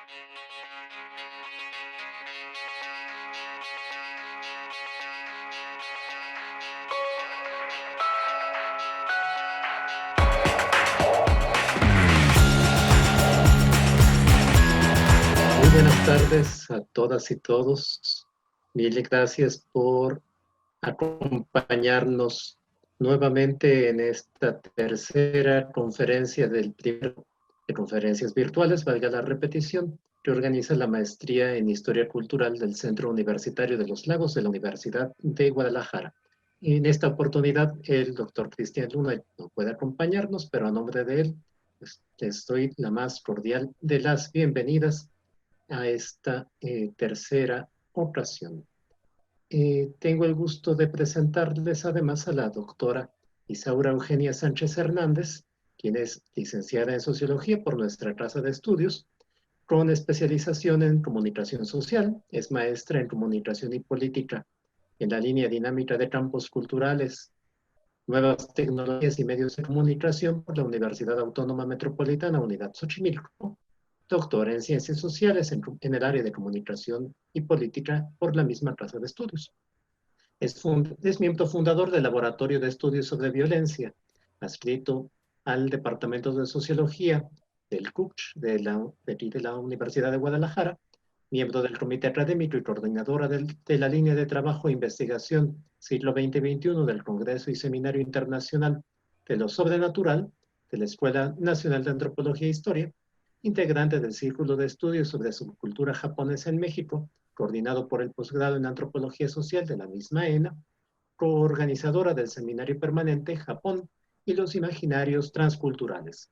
Muy buenas tardes a todas y todos. Mil gracias por acompañarnos nuevamente en esta tercera conferencia del primer de conferencias virtuales, valga la repetición, que organiza la maestría en Historia Cultural del Centro Universitario de los Lagos de la Universidad de Guadalajara. En esta oportunidad, el doctor Cristian Luna no puede acompañarnos, pero a nombre de él, pues, les doy la más cordial de las bienvenidas a esta tercera ocasión. Tengo el gusto de presentarles además a la doctora Isaura Eugenia Sánchez Hernández, quien es licenciada en Sociología por nuestra casa de estudios, con especialización en Comunicación Social, es maestra en Comunicación y Política en la línea dinámica de campos culturales, nuevas tecnologías y medios de comunicación por la Universidad Autónoma Metropolitana Unidad Xochimilco, doctora en Ciencias Sociales en el área de Comunicación y Política por la misma casa de estudios. Es miembro fundador del Laboratorio de Estudios sobre Violencia, adscrito al Departamento de Sociología del CUCH de la Universidad de Guadalajara, miembro del Comité Académico y coordinadora de la línea de trabajo e investigación siglo XX-XXI del Congreso y Seminario Internacional de lo Sobrenatural de la Escuela Nacional de Antropología e Historia, integrante del Círculo de Estudios sobre Subcultura Japonesa en México, coordinado por el posgrado en Antropología Social de la misma ENA, coorganizadora del Seminario Permanente Japón y los Imaginarios Transculturales,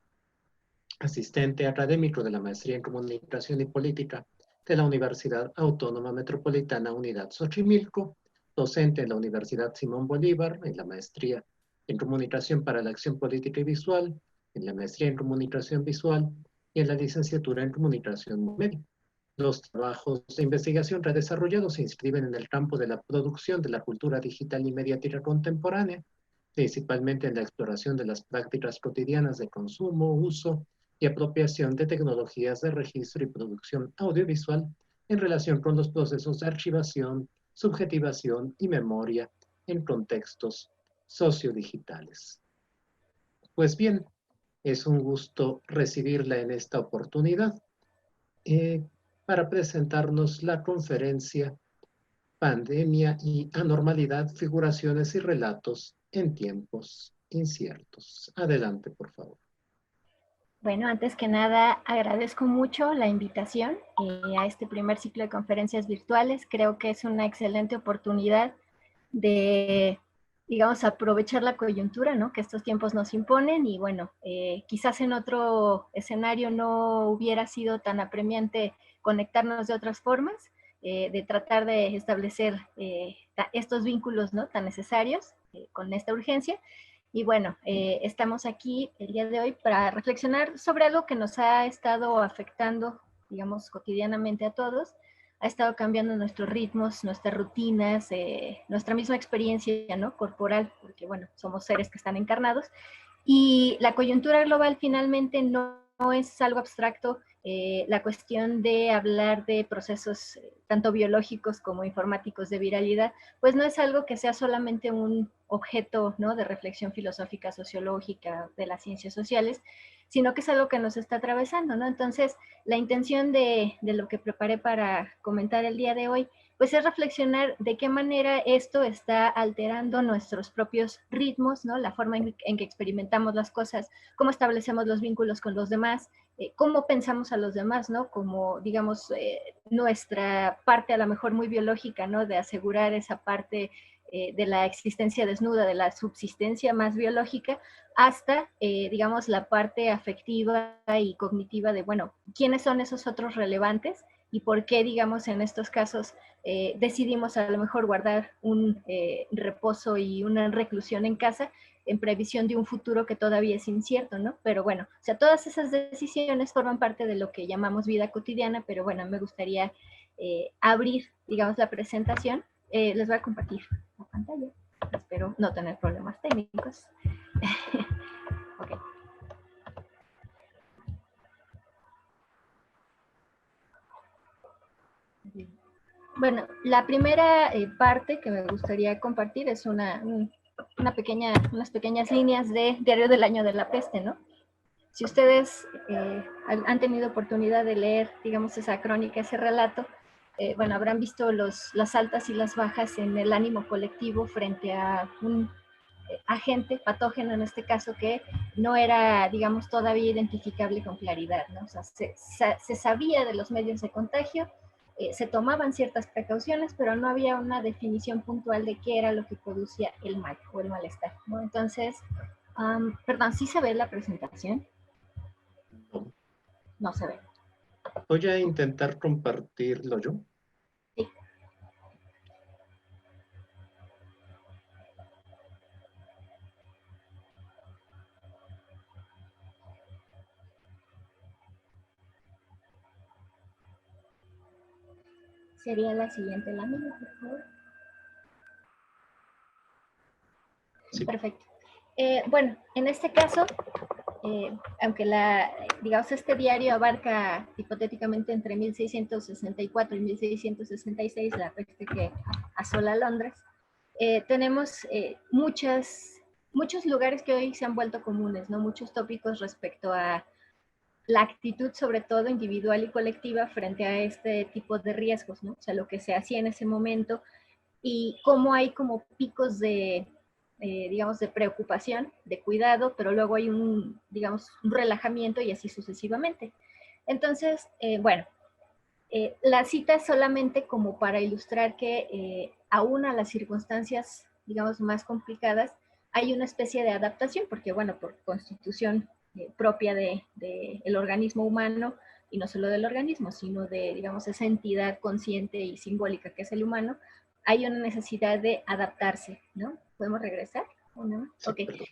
asistente académico de la Maestría en Comunicación y Política de la Universidad Autónoma Metropolitana Unidad Xochimilco, docente en la Universidad Simón Bolívar, en la Maestría en Comunicación para la Acción Política y Visual, en la Maestría en Comunicación Visual y en la Licenciatura en Comunicación Multimedia. Los trabajos de investigación desarrollados se inscriben en el campo de la producción de la cultura digital y mediática contemporánea, principalmente en la exploración de las prácticas cotidianas de consumo, uso y apropiación de tecnologías de registro y producción audiovisual en relación con los procesos de archivación, subjetivación y memoria en contextos sociodigitales. Pues bien, es un gusto recibirla en esta oportunidad para presentarnos la conferencia Pandemia y Anormalidad, Figuraciones y Relatos en Tiempos Inciertos. Adelante, por favor. Bueno, antes que nada, agradezco mucho la invitación a este primer ciclo de conferencias virtuales. Creo que es una excelente oportunidad de, digamos, aprovechar la coyuntura, ¿no?, que estos tiempos nos imponen y, bueno, quizás en otro escenario no hubiera sido tan apremiante conectarnos de otras formas, de tratar de establecer estos vínculos, ¿no?, tan necesarios con esta urgencia. Y bueno, estamos aquí el día de hoy para reflexionar sobre algo que nos ha estado afectando, digamos, cotidianamente a todos. Ha estado cambiando nuestros ritmos, nuestras rutinas, nuestra misma experiencia, ¿no?, corporal, porque bueno, somos seres que están encarnados. Y la coyuntura global finalmente no es algo abstracto. La cuestión de hablar de procesos tanto biológicos como informáticos de viralidad, pues no es algo que sea solamente un objeto, ¿no?, de reflexión filosófica, sociológica, de las ciencias sociales, sino que es algo que nos está atravesando, ¿no? Entonces, la intención de lo que preparé para comentar el día de hoy, pues es reflexionar de qué manera esto está alterando nuestros propios ritmos, ¿no?, la forma en que experimentamos las cosas, cómo establecemos los vínculos con los demás, cómo pensamos a los demás, ¿no?, como, digamos, nuestra parte a lo mejor muy biológica, ¿no?, de asegurar esa parte de la existencia desnuda, de la subsistencia más biológica, hasta, digamos, la parte afectiva y cognitiva de, bueno, ¿quiénes son esos otros relevantes? Y por qué, digamos, en estos casos decidimos a lo mejor guardar un reposo y una reclusión en casa en previsión de un futuro que todavía es incierto, ¿no? Pero bueno, o sea, todas esas decisiones forman parte de lo que llamamos vida cotidiana, pero bueno, me gustaría abrir, digamos, la presentación. Les voy a compartir la pantalla. Espero no tener problemas técnicos. Ok. Bueno, la primera parte que me gustaría compartir es unas pequeñas líneas de Diario del Año de la Peste, ¿no? Si ustedes han tenido oportunidad de leer, digamos, esa crónica, ese relato, bueno, habrán visto las altas y las bajas en el ánimo colectivo frente a un agente patógeno, en este caso, que no era, digamos, todavía identificable con claridad, ¿no? O sea, se sabía de los medios de contagio, se tomaban ciertas precauciones, pero no había una definición puntual de qué era lo que producía el mal o el malestar, ¿no? Entonces, perdón, ¿sí se ve la presentación? No. No se ve. Voy a intentar compartirlo yo. Sí. Sería la siguiente lámina, por favor. Sí. Perfecto. Bueno, en este caso, aunque digamos, este diario abarca hipotéticamente entre 1664 y 1666, la peste que asola Londres, tenemos muchos lugares que hoy se han vuelto comunes, ¿no? Muchos tópicos respecto a la actitud, sobre todo individual y colectiva, frente a este tipo de riesgos, ¿no? O sea, lo que se hacía en ese momento y cómo hay como picos digamos, de preocupación, de cuidado, pero luego hay digamos, un relajamiento y así sucesivamente. Entonces, bueno, la cita es solamente como para ilustrar que aún a las circunstancias, digamos, más complicadas, hay una especie de adaptación, porque, bueno, por constitución propia del organismo humano, y no solo del organismo, sino de, digamos, esa entidad consciente y simbólica que es el humano, hay una necesidad de adaptarse, ¿no? ¿Podemos regresar? ¿O no? Sí, Ok. perdón.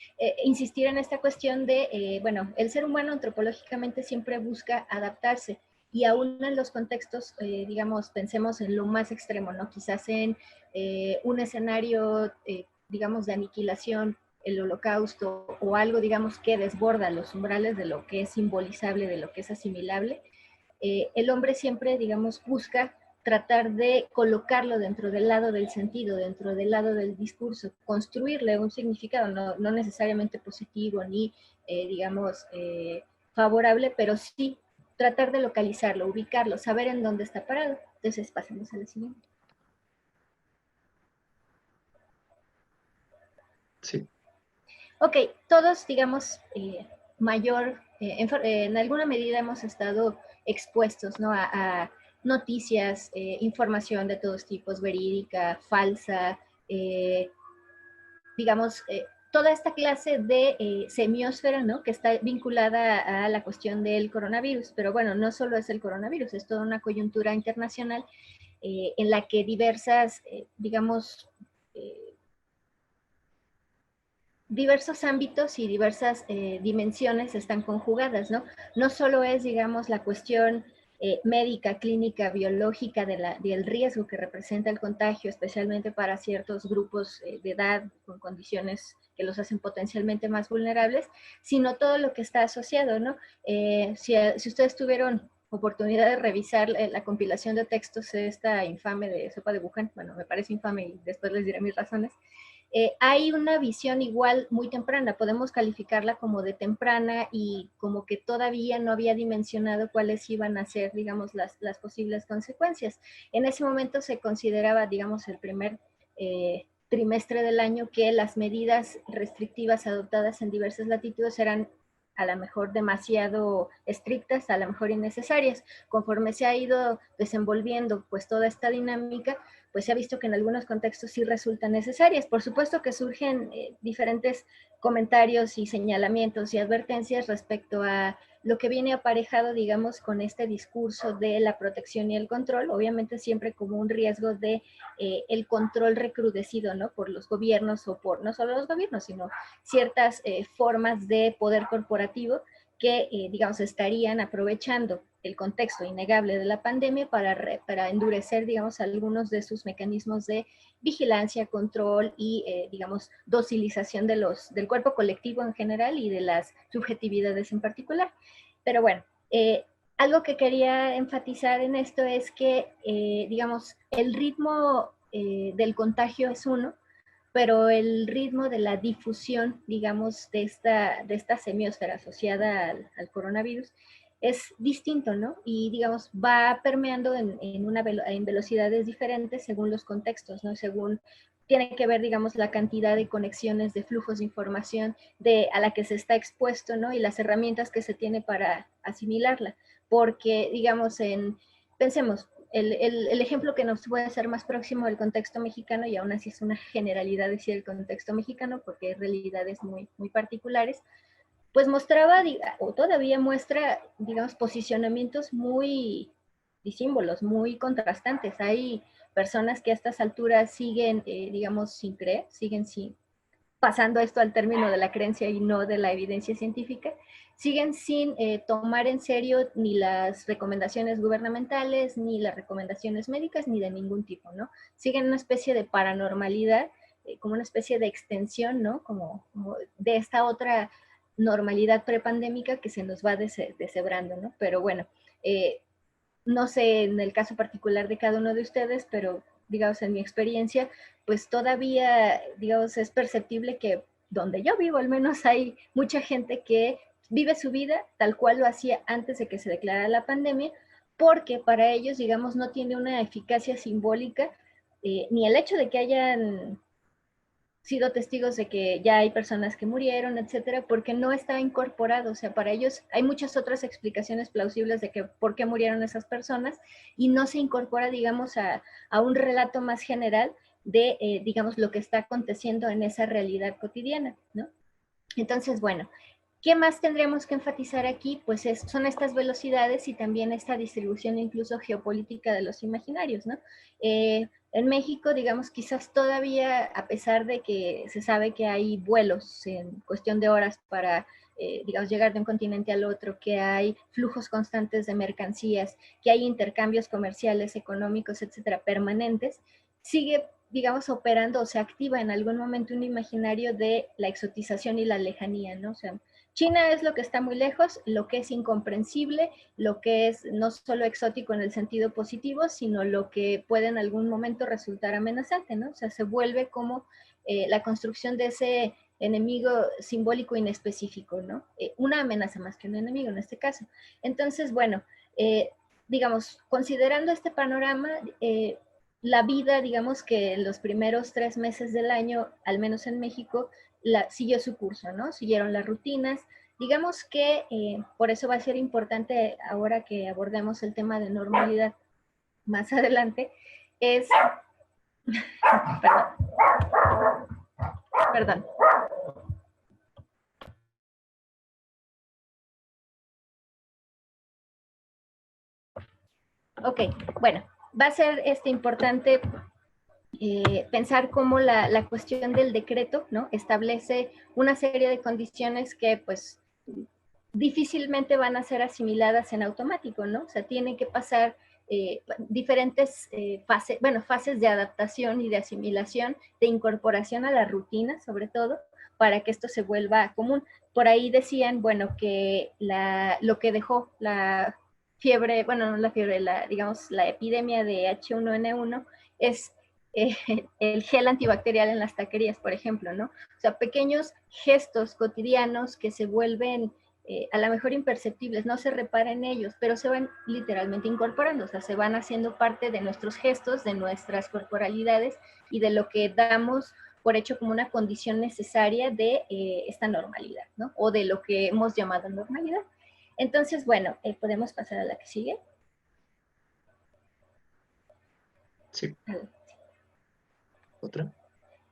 Insistir en esta cuestión de, bueno, el ser humano antropológicamente siempre busca adaptarse, y aún en los contextos, digamos, pensemos en lo más extremo, ¿no? Quizás en un escenario, digamos, de aniquilación, el holocausto o algo, digamos, que desborda los umbrales de lo que es simbolizable, de lo que es asimilable, el hombre siempre, digamos, busca tratar de colocarlo dentro del lado del sentido, dentro del lado del discurso, construirle un significado, no necesariamente positivo ni, digamos, favorable, pero sí tratar de localizarlo, ubicarlo, saber en dónde está parado. Entonces, pasemos a la siguiente. Sí. Ok, todos, digamos, en alguna medida hemos estado expuestos, ¿no? A noticias, información de todos tipos, verídica, falsa, digamos, toda esta clase de semiósfera, ¿no? Que está vinculada a la cuestión del coronavirus. Pero bueno, no solo es el coronavirus, es toda una coyuntura internacional en la que diversas, digamos, diversos ámbitos y diversas dimensiones están conjugadas, ¿no? No solo es, digamos, la cuestión médica, clínica, biológica del riesgo que representa el contagio, especialmente para ciertos grupos de edad con condiciones que los hacen potencialmente más vulnerables, sino todo lo que está asociado, ¿no? Si ustedes tuvieron oportunidad de revisar la compilación de textos de esta infame de Sopa de Wuhan, bueno, me parece infame y después les diré mis razones, hay una visión igual muy temprana, podemos calificarla como de temprana y como que todavía no había dimensionado cuáles iban a ser, digamos, las posibles consecuencias. En ese momento se consideraba, digamos, el primer trimestre del año que las medidas restrictivas adoptadas en diversas latitudes eran a lo mejor demasiado estrictas, a lo mejor innecesarias. Conforme se ha ido desenvolviendo pues toda esta dinámica, pues se ha visto que en algunos contextos sí resultan necesarias. Por supuesto que surgen diferentes comentarios y señalamientos y advertencias respecto a lo que viene aparejado, digamos, con este discurso de la protección y el control, obviamente siempre como un riesgo de el control recrudecido, ¿no? Por los gobiernos o por, no solo los gobiernos, sino ciertas formas de poder corporativo que, digamos, estarían aprovechando el contexto innegable de la pandemia para endurecer, digamos, algunos de sus mecanismos de vigilancia, control y, digamos, docilización del cuerpo colectivo en general y de las subjetividades en particular. Pero bueno, algo que quería enfatizar en esto es que, digamos, el ritmo del contagio es uno, pero el ritmo de la difusión, digamos, de esta semiosfera asociada al coronavirus es distinto, ¿no? Y, digamos, va permeando en velocidades diferentes según los contextos, ¿no? Según tiene que ver, digamos, la cantidad de conexiones, de flujos de información a la que se está expuesto, ¿no? Y las herramientas que se tiene para asimilarla. Porque, digamos, pensemos, el ejemplo que nos puede ser más próximo del contexto mexicano, y aún así es una generalidad decir el contexto mexicano, porque hay realidades muy, muy particulares, pues mostraba, o todavía muestra, digamos, posicionamientos muy disímbolos, muy contrastantes. Hay personas que a estas alturas siguen, digamos, sin creer, siguen sin, pasando esto al término de la creencia y no de la evidencia científica, siguen sin tomar en serio ni las recomendaciones gubernamentales, ni las recomendaciones médicas, ni de ningún tipo, ¿no? Siguen una especie de paranormalidad, como una especie de extensión, ¿no? Como de esta otra normalidad prepandémica que se nos va deshebrando, ¿no? Pero bueno, eh, no sé en el caso particular de cada uno de ustedes, pero digamos en mi experiencia, pues todavía, digamos, es perceptible que donde yo vivo al menos hay mucha gente que vive su vida tal cual lo hacía antes de que se declarara la pandemia, porque para ellos, digamos, no tiene una eficacia simbólica, ni el hecho de que hayan sido testigos de que ya hay personas que murieron, etcétera, porque no está incorporado. O sea, para ellos hay muchas otras explicaciones plausibles de que por qué murieron esas personas y no se incorpora, digamos, a un relato más general de, digamos, lo que está aconteciendo en esa realidad cotidiana, ¿no? Entonces, bueno, ¿qué más tendríamos que enfatizar aquí? Pues son estas velocidades y también esta distribución incluso geopolítica de los imaginarios, ¿no? En México, digamos, quizás todavía, a pesar de que se sabe que hay vuelos en cuestión de horas para, digamos, llegar de un continente al otro, que hay flujos constantes de mercancías, que hay intercambios comerciales, económicos, etcétera, permanentes, sigue, digamos, operando o se activa en algún momento un imaginario de la exotización y la lejanía, ¿no? O sea, China es lo que está muy lejos, lo que es incomprensible, lo que es no solo exótico en el sentido positivo, sino lo que puede en algún momento resultar amenazante, ¿no? O sea, se vuelve como la construcción de ese enemigo simbólico inespecífico, ¿no? Una amenaza más que un enemigo en este caso. Entonces, bueno, digamos, considerando este panorama, la vida, digamos que en los primeros 3 meses del año, al menos en México, siguió su curso, ¿no? Siguieron las rutinas. Digamos que por eso va a ser importante ahora que abordemos el tema de normalidad más adelante, es, perdón, perdón. Ok, bueno, va a ser importante pensar cómo la cuestión del decreto, ¿no? Establece una serie de condiciones que, pues, difícilmente van a ser asimiladas en automático, ¿no? O sea, tienen que pasar diferentes fases de adaptación y de asimilación, de incorporación a la rutina, sobre todo, para que esto se vuelva común. Por ahí decían, bueno, que lo que dejó la fiebre, bueno, no la fiebre, digamos, la epidemia de H1N1 es el gel antibacterial en las taquerías, por ejemplo, ¿no? O sea, pequeños gestos cotidianos que se vuelven a lo mejor imperceptibles, no se repara en ellos, pero se van literalmente incorporando, o sea, se van haciendo parte de nuestros gestos, de nuestras corporalidades y de lo que damos por hecho como una condición necesaria de esta normalidad, ¿no? O de lo que hemos llamado normalidad. Entonces, bueno, podemos pasar a la que sigue. Sí. ¿Otra?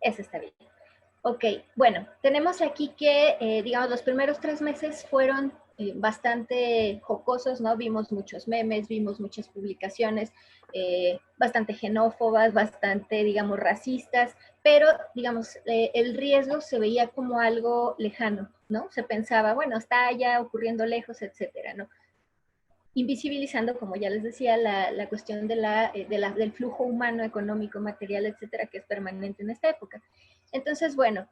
Esa está bien. Ok, bueno, tenemos aquí que, digamos, los primeros 3 meses fueron bastante jocosos, ¿no? Vimos muchos memes, vimos muchas publicaciones bastante xenófobas, bastante, digamos, racistas, pero, digamos, el riesgo se veía como algo lejano, ¿no? Se pensaba, bueno, está ya ocurriendo lejos, etcétera, ¿no? Invisibilizando, como ya les decía, la cuestión del flujo humano, económico, material, etcétera, que es permanente en esta época. Entonces, bueno,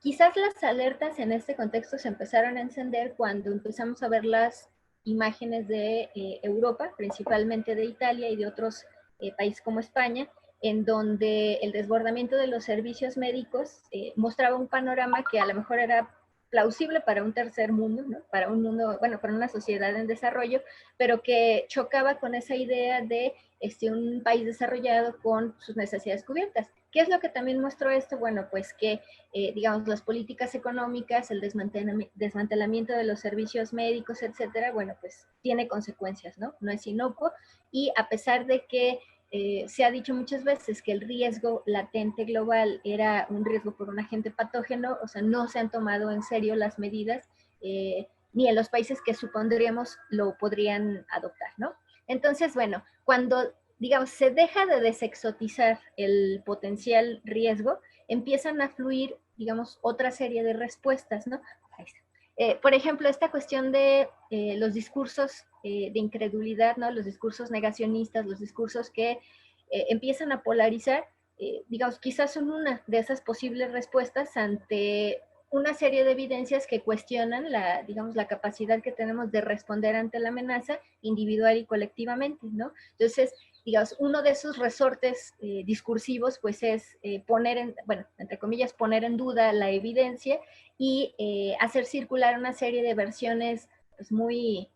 quizás las alertas en este contexto se empezaron a encender cuando empezamos a ver las imágenes de Europa, principalmente de Italia y de otros países como España, en donde el desbordamiento de los servicios médicos mostraba un panorama que a lo mejor era plausible para un tercer mundo, ¿no? Para un mundo, bueno, para una sociedad en desarrollo, pero que chocaba con esa idea de un país desarrollado con sus necesidades cubiertas. ¿Qué es lo que también mostró esto? Bueno, pues que, digamos, las políticas económicas, el desmantelamiento de los servicios médicos, etcétera, bueno, pues tiene consecuencias, ¿no? No es inocuo, y a pesar de que se ha dicho muchas veces que el riesgo latente global era un riesgo por un agente patógeno, o sea, no se han tomado en serio las medidas, ni en los países que supondríamos lo podrían adoptar, ¿no? Entonces, bueno, cuando, digamos, se deja de desexotizar el potencial riesgo, empiezan a fluir, digamos, otra serie de respuestas, ¿no? Ahí está. Por ejemplo, esta cuestión de los discursos de incredulidad, ¿no? Los discursos negacionistas, los discursos que empiezan a polarizar, digamos, quizás son una de esas posibles respuestas ante una serie de evidencias que cuestionan la, digamos, la capacidad que tenemos de responder ante la amenaza individual y colectivamente, ¿no? Entonces, digamos, uno de esos resortes discursivos, pues es poner en, bueno, entre comillas, poner en duda la evidencia y hacer circular una serie de versiones pues, muy,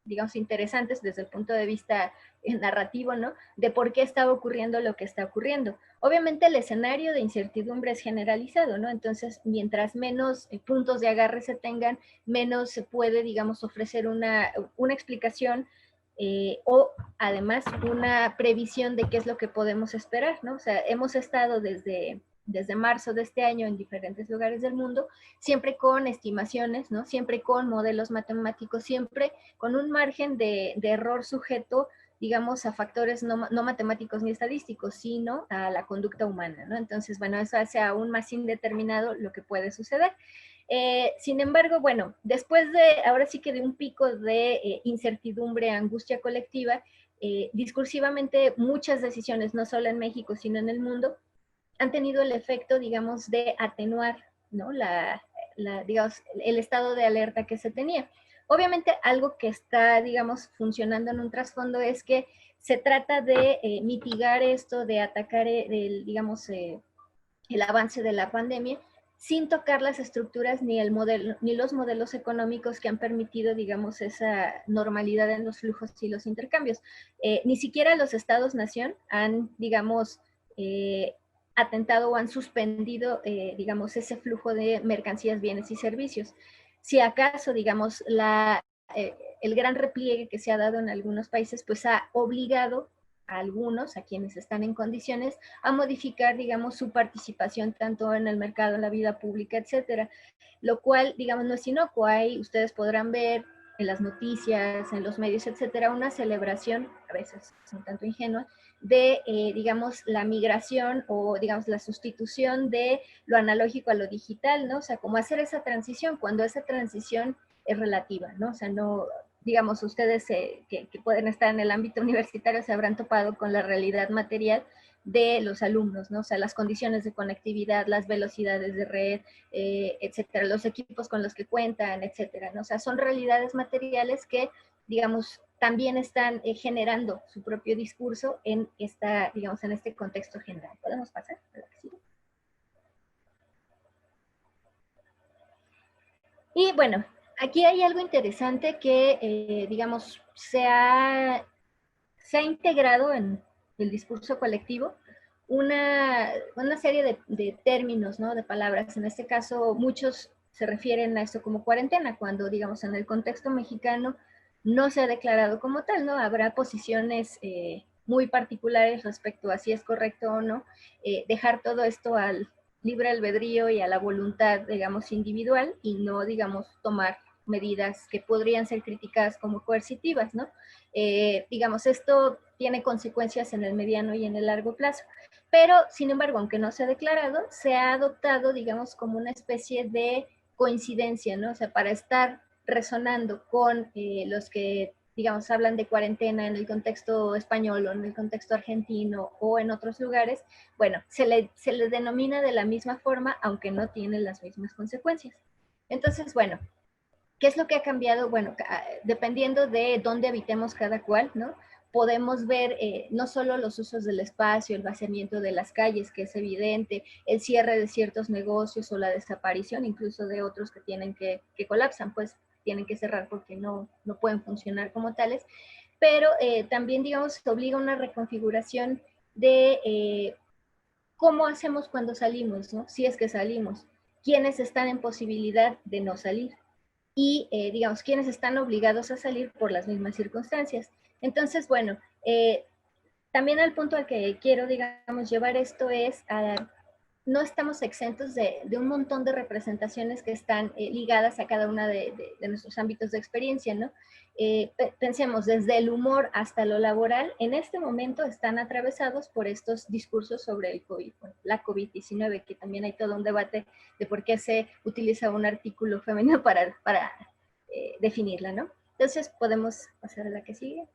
digamos, interesantes desde el punto de vista narrativo, ¿no? De por qué está ocurriendo lo que está ocurriendo. Obviamente el escenario de incertidumbre es generalizado, ¿no? Entonces, mientras menos puntos de agarre se tengan, menos se puede, digamos, ofrecer una explicación o además una previsión de qué es lo que podemos esperar, ¿no? O sea, hemos estado desde marzo de este año en diferentes lugares del mundo, siempre con estimaciones, ¿no? Siempre con modelos matemáticos, siempre con un margen de error sujeto, digamos, a factores no matemáticos ni estadísticos, sino a la conducta humana, ¿no? Entonces, bueno, eso hace aún más indeterminado lo que puede suceder. Sin embargo, bueno, después de, ahora sí que de un pico de incertidumbre, angustia colectiva, discursivamente muchas decisiones, no solo en México, sino en el mundo, han tenido el efecto, digamos, de atenuar, ¿no? Digamos, el estado de alerta que se tenía. Obviamente, algo que está, digamos, funcionando en un trasfondo es que se trata de mitigar esto, de atacar, digamos, el avance de la pandemia, sin tocar las estructuras ni el modelo, ni los modelos económicos que han permitido, digamos, esa normalidad en los flujos y los intercambios. Ni siquiera los estados-nación han, digamos, atentado o han suspendido, digamos, ese flujo de mercancías, bienes y servicios. Si acaso, digamos, el gran repliegue que se ha dado en algunos países, pues ha obligado a algunos, a quienes están en condiciones, a modificar, digamos, su participación tanto en el mercado, en la vida pública, etcétera. Lo cual, digamos, no es inocuo. Hay, ustedes podrán ver en las noticias, en los medios, etcétera, una celebración, a veces un tanto ingenua, de, digamos, la migración o, digamos, la sustitución de lo analógico a lo digital, ¿no? O sea, como hacer esa transición, cuando esa transición es relativa, ¿no? O sea, no, digamos, ustedes que pueden estar en el ámbito universitario se habrán topado con la realidad material de los alumnos, ¿no? O sea, las condiciones de conectividad, las velocidades de red, etcétera, los equipos con los que cuentan, etcétera, ¿no? O sea, son realidades materiales que, digamos, también están generando su propio discurso en esta, digamos, en este contexto general. ¿Podemos pasar a la que sigue? Y bueno, aquí hay algo interesante que, digamos, se ha integrado en el discurso colectivo una serie de términos, ¿no? De palabras. En este caso, muchos se refieren a esto como cuarentena, cuando, digamos, en el contexto mexicano no se ha declarado como tal, ¿no? Habrá posiciones muy particulares respecto a si es correcto o no dejar todo esto al libre albedrío y a la voluntad, digamos, individual y no, digamos, tomar medidas que podrían ser criticadas como coercitivas, ¿no? Digamos, esto tiene consecuencias en el mediano y en el largo plazo. Pero, sin embargo, aunque no se ha declarado, se ha adoptado, digamos, como una especie de coincidencia, ¿no? O sea, para estar resonando con los que, digamos, hablan de cuarentena en el contexto español o en el contexto argentino o en otros lugares, bueno, se le denomina de la misma forma, aunque no tiene las mismas consecuencias. Entonces, bueno, ¿Qué es lo que ha cambiado? Bueno, dependiendo de dónde habitemos cada cual, ¿no? Podemos ver no solo los usos del espacio, el vaciamiento de las calles, que es evidente, el cierre de ciertos negocios o la desaparición incluso de otros que tienen que colapsan, pues tienen que cerrar porque no pueden funcionar como tales, pero también, digamos, se obliga a una reconfiguración de cómo hacemos cuando salimos, ¿no? Si es que salimos, quiénes están en posibilidad de no salir y, digamos, quienes están obligados a salir por las mismas circunstancias. Entonces, bueno, también al punto al que quiero, digamos, llevar esto es a no estamos exentos de un montón de representaciones que están ligadas a cada uno de nuestros ámbitos de experiencia, ¿no? Pensemos, desde el humor hasta lo laboral, en este momento están atravesados por estos discursos sobre el COVID, bueno, la COVID-19, que también hay todo un debate de por qué se utiliza un artículo femenino para definirla, ¿no? Entonces, podemos pasar a la que sigue.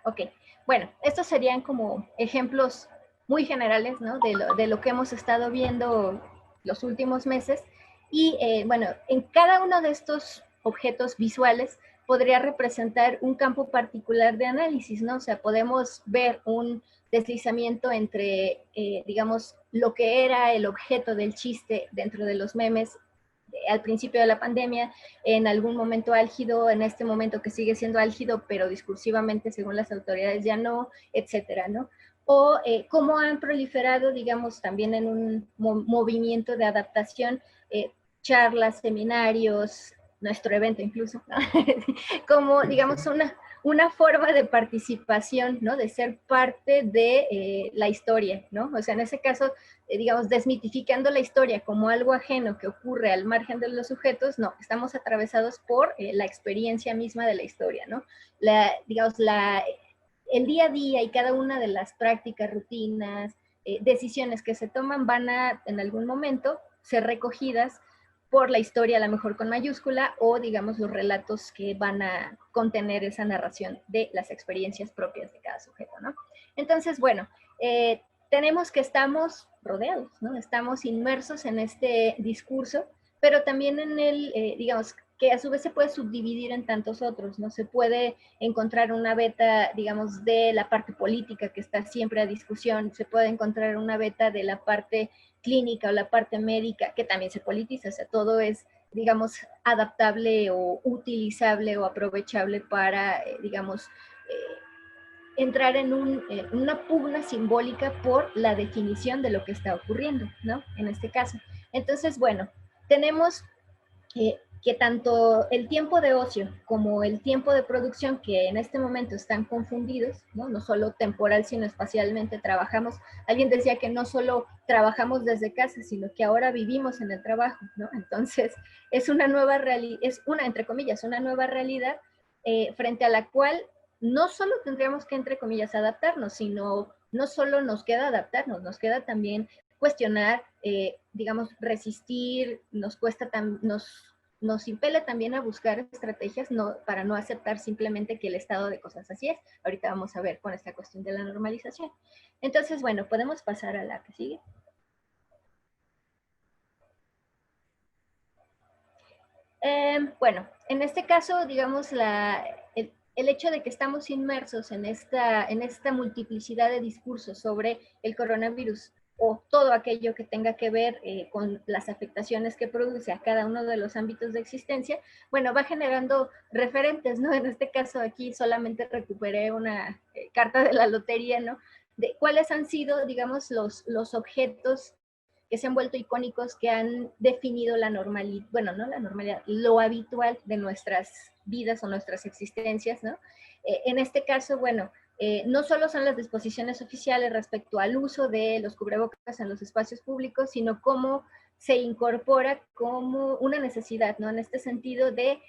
Ok, bueno, estos serían como ejemplos muy generales, ¿no? De lo que hemos estado viendo los últimos meses. Y bueno, en cada uno de estos objetos visuales podría representar un campo particular de análisis, ¿no? O sea, podemos ver un deslizamiento entre, digamos, lo que era el objeto del chiste dentro de los memes al principio de la pandemia, en algún momento álgido, en este momento que sigue siendo álgido, pero discursivamente según las autoridades ya no, etcétera, ¿no? O cómo han proliferado, digamos, también en un movimiento de adaptación, charlas, seminarios, nuestro evento incluso, ¿no? Como, digamos, una forma de participación, ¿no? De ser parte de la historia, ¿no? O sea, en ese caso, digamos, desmitificando la historia como algo ajeno que ocurre al margen de los sujetos, no, estamos atravesados por la experiencia misma de la historia, ¿no? Digamos, el día a día y cada una de las prácticas, rutinas, decisiones que se toman van a, en algún momento, ser recogidas por la historia, a lo mejor con mayúscula, o digamos los relatos que van a contener esa narración de las experiencias propias de cada sujeto, ¿no? Entonces, bueno, tenemos que estamos rodeados, ¿no? Estamos inmersos en este discurso, pero también en el, digamos, que a su vez se puede subdividir en tantos otros, ¿no? Se puede encontrar una beta, digamos, de la parte política que está siempre a discusión, se puede encontrar una beta de la parte clínica o la parte médica que también se politiza, o sea, todo es, digamos, adaptable o utilizable o aprovechable para, digamos, entrar en una pugna simbólica por la definición de lo que está ocurriendo, ¿no? En este caso. Entonces, bueno, tenemos que tanto el tiempo de ocio como el tiempo de producción, que en este momento están confundidos, ¿no? No solo temporal, sino espacialmente trabajamos. Alguien decía que no solo trabajamos desde casa, sino que ahora vivimos en el trabajo, ¿no? Entonces, es una nueva realidad, es una, entre comillas, una nueva realidad frente a la cual no solo tendríamos que, entre comillas, adaptarnos, sino no solo nos queda adaptarnos, nos queda también cuestionar, digamos, resistir, nos cuesta, nos impele también a buscar estrategias para no aceptar simplemente que el estado de cosas así es. Ahorita vamos a ver con esta cuestión de la normalización. Entonces, bueno, podemos pasar a la que sigue. Bueno, en este caso, digamos, el hecho de que estamos inmersos en esta multiplicidad de discursos sobre el coronavirus o todo aquello que tenga que ver con las afectaciones que produce a cada uno de los ámbitos de existencia, bueno, va generando referentes, ¿no? En este caso aquí solamente recuperé una carta de la lotería, ¿no? De cuáles han sido, digamos, los objetos que se han vuelto icónicos, que han definido la normalidad, bueno, no la normalidad, lo habitual de nuestras vidas o nuestras existencias, ¿no? En este caso, bueno, no solo son las disposiciones oficiales respecto al uso de los cubrebocas en los espacios públicos, sino cómo se incorpora como una necesidad, ¿no? En este sentido de,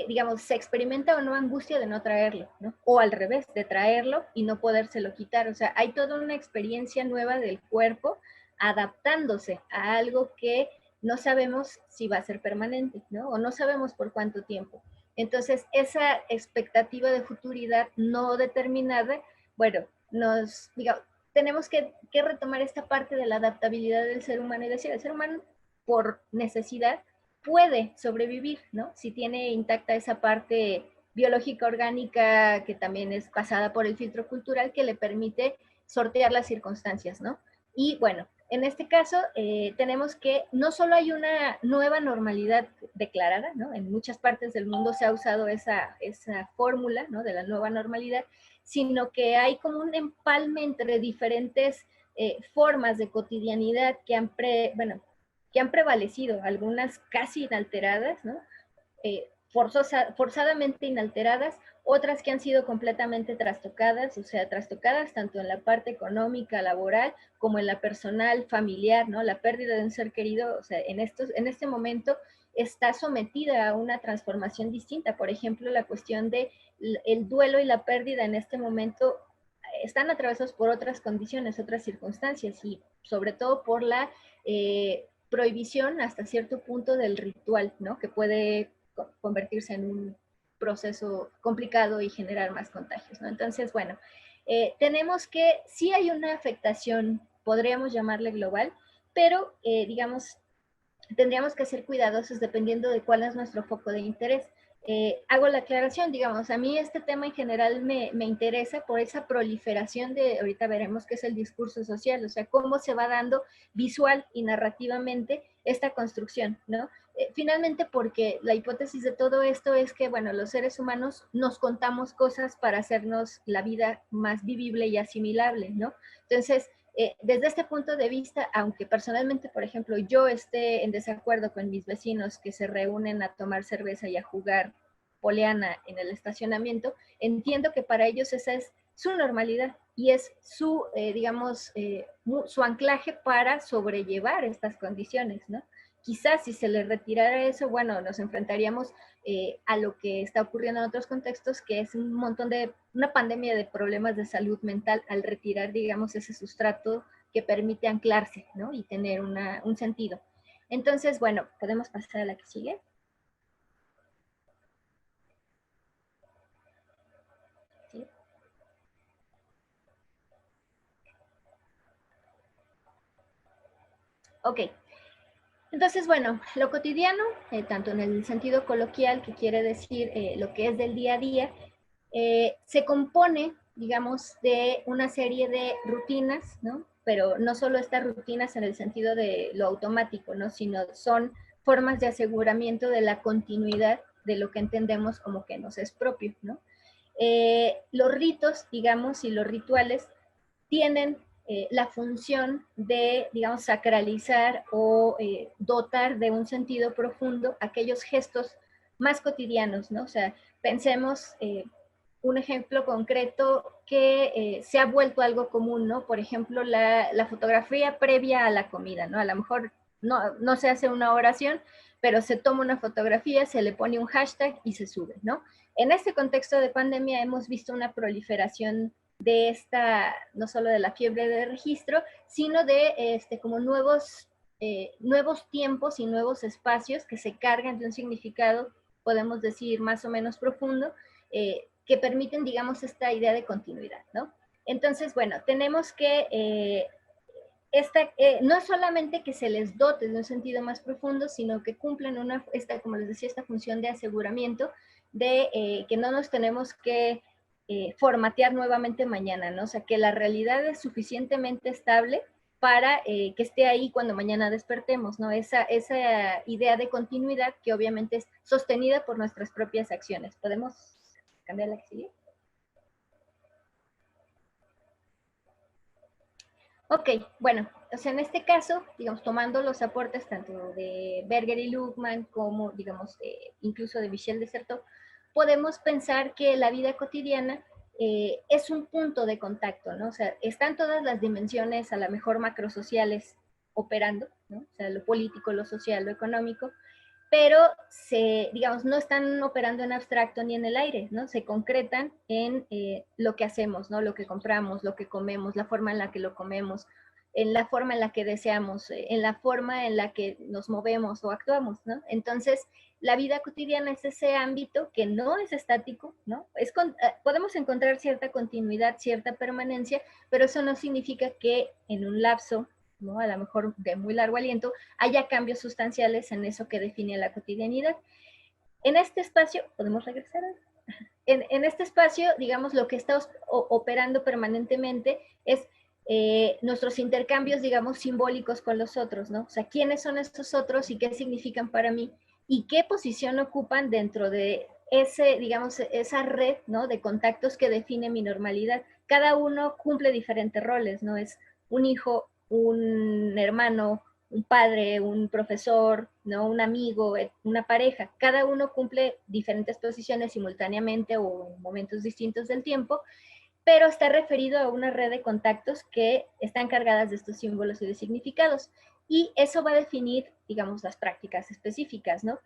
digamos, se experimenta o no angustia de no traerlo, ¿no? O al revés, de traerlo y no podérselo quitar. O sea, hay toda una experiencia nueva del cuerpo adaptándose a algo que no sabemos si va a ser permanente, ¿no? O no sabemos por cuánto tiempo. Entonces, esa expectativa de futuridad no determinada, bueno, digamos, tenemos que retomar esta parte de la adaptabilidad del ser humano y decir, el ser humano por necesidad puede sobrevivir, ¿no? Si tiene intacta esa parte biológica orgánica que también es pasada por el filtro cultural que le permite sortear las circunstancias, ¿no? Y bueno, en este caso tenemos que no solo hay una nueva normalidad declarada, ¿no? En muchas partes del mundo se ha usado esa fórmula, ¿no? De la nueva normalidad, sino que hay como un empalme entre diferentes formas de cotidianidad que han, que han prevalecido, algunas casi inalteradas, ¿no? Forzadamente inalteradas, otras que han sido completamente trastocadas, o sea, trastocadas tanto en la parte económica, laboral, como en la personal, familiar, ¿no? La pérdida de un ser querido, o sea, en este momento está sometida a una transformación distinta. Por ejemplo, la cuestión de el duelo y la pérdida en este momento están atravesados por otras condiciones, otras circunstancias, y sobre todo por la prohibición hasta cierto punto del ritual, ¿no? Que puede convertirse en un proceso complicado y generar más contagios, ¿no? Entonces, bueno, tenemos que, sí hay una afectación, podríamos llamarle global, pero, digamos, tendríamos que ser cuidadosos dependiendo de cuál es nuestro foco de interés. Hago la aclaración, digamos, a mí este tema en general me interesa por esa proliferación de, ahorita veremos qué es el discurso social, o sea, cómo se va dando visual y narrativamente esta construcción, ¿no? Finalmente porque la hipótesis de todo esto es que, bueno, los seres humanos nos contamos cosas para hacernos la vida más vivible y asimilable, ¿no? Entonces, desde este punto de vista, aunque personalmente, por ejemplo, yo esté en desacuerdo con mis vecinos que se reúnen a tomar cerveza y a jugar poleana en el estacionamiento, entiendo que para ellos esa es su normalidad y es su, digamos, su anclaje para sobrellevar estas condiciones, ¿no? Quizás si se le retirara eso, bueno, nos enfrentaríamos a lo que está ocurriendo en otros contextos, que es un montón de, una pandemia de problemas de salud mental al retirar, digamos, ese sustrato que permite anclarse, ¿no? Y tener un sentido. Entonces, bueno, podemos pasar a la que sigue. ¿Sí? Ok. Entonces, bueno, lo cotidiano, tanto en el sentido coloquial, que quiere decir lo que es del día a día, se compone, digamos, de una serie de rutinas, ¿no? Pero no solo estas rutinas en el sentido de lo automático, ¿no? Sino son formas de aseguramiento de la continuidad de lo que entendemos como que nos es propio, ¿no? Los ritos, digamos, y los rituales tienen la función de, digamos, sacralizar o dotar de un sentido profundo aquellos gestos más cotidianos, ¿no? O sea, pensemos un ejemplo concreto que se ha vuelto algo común, ¿no? Por ejemplo, la fotografía previa a la comida, ¿no? A lo mejor no se hace una oración, pero se toma una fotografía, se le pone un hashtag y se sube, ¿no? En este contexto de pandemia hemos visto una proliferación de esta, no solo de la fiebre de registro, sino de como nuevos tiempos y nuevos espacios que se cargan de un significado, podemos decir, más o menos profundo, que permiten, digamos, esta idea de continuidad, ¿no? Entonces, bueno, tenemos que no solamente que se les dote de un sentido más profundo, sino que cumplen como les decía, esta función de aseguramiento de que no nos tenemos que formatear nuevamente mañana, ¿no? O sea, que la realidad es suficientemente estable para que esté ahí cuando mañana despertemos, ¿no? Esa idea de continuidad que obviamente es sostenida por nuestras propias acciones. ¿Podemos cambiar la que sigue? Ok, bueno, o sea, en este caso, digamos, tomando los aportes tanto de Berger y Luhmann como, digamos, incluso de Michel Desserteau, podemos pensar que la vida cotidiana es un punto de contacto, ¿no? O sea, están todas las dimensiones, a lo mejor macrosociales, operando, ¿no? O sea, lo político, lo social, lo económico, pero digamos, no están operando en abstracto ni en el aire, ¿no? Se concretan en lo que hacemos, ¿no? Lo que compramos, lo que comemos, la forma en la que lo comemos, en la forma en la que deseamos, en la forma en la que nos movemos o actuamos, ¿no? Entonces, la vida cotidiana es ese ámbito que no es estático, ¿no? Podemos encontrar cierta continuidad, cierta permanencia, pero eso no significa que en un lapso, ¿no? A lo mejor de muy largo aliento, haya cambios sustanciales en eso que define la cotidianidad. En este espacio, ¿podemos regresar? En este espacio, digamos, lo que está operando permanentemente es nuestros intercambios, digamos, simbólicos con los otros, ¿no? O sea, ¿quiénes son estos otros y qué significan para mí? Y qué posición ocupan dentro de ese, digamos, esa red, ¿no? De contactos que define mi normalidad. Cada uno cumple diferentes roles, ¿no? Es un hijo, un hermano, un padre, un profesor, ¿no? Un amigo, una pareja. Cada uno cumple diferentes posiciones simultáneamente o en momentos distintos del tiempo, pero está referido a una red de contactos que están cargadas de estos símbolos y de significados. Y eso va a definir, digamos, las prácticas específicas, ¿no?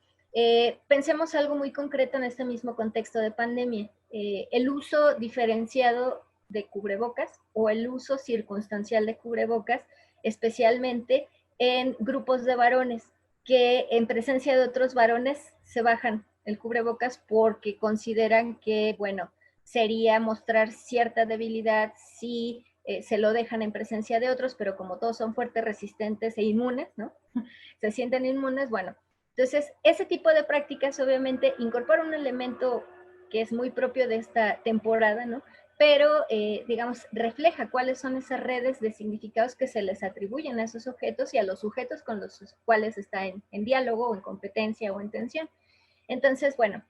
Pensemos algo muy concreto en este mismo contexto de pandemia. El uso diferenciado de cubrebocas o el uso circunstancial de cubrebocas, especialmente en grupos de varones que en presencia de otros varones se bajan el cubrebocas porque consideran que, bueno, sería mostrar cierta debilidad si se lo dejan en presencia de otros, pero como todos son fuertes, resistentes e inmunes, ¿no? Se sienten inmunes, bueno. Entonces, ese tipo de prácticas obviamente incorpora un elemento que es muy propio de esta temporada, ¿no? Pero, digamos, refleja cuáles son esas redes de significados que se les atribuyen a esos objetos y a los sujetos con los cuales está en diálogo o en competencia o en tensión. Entonces, bueno,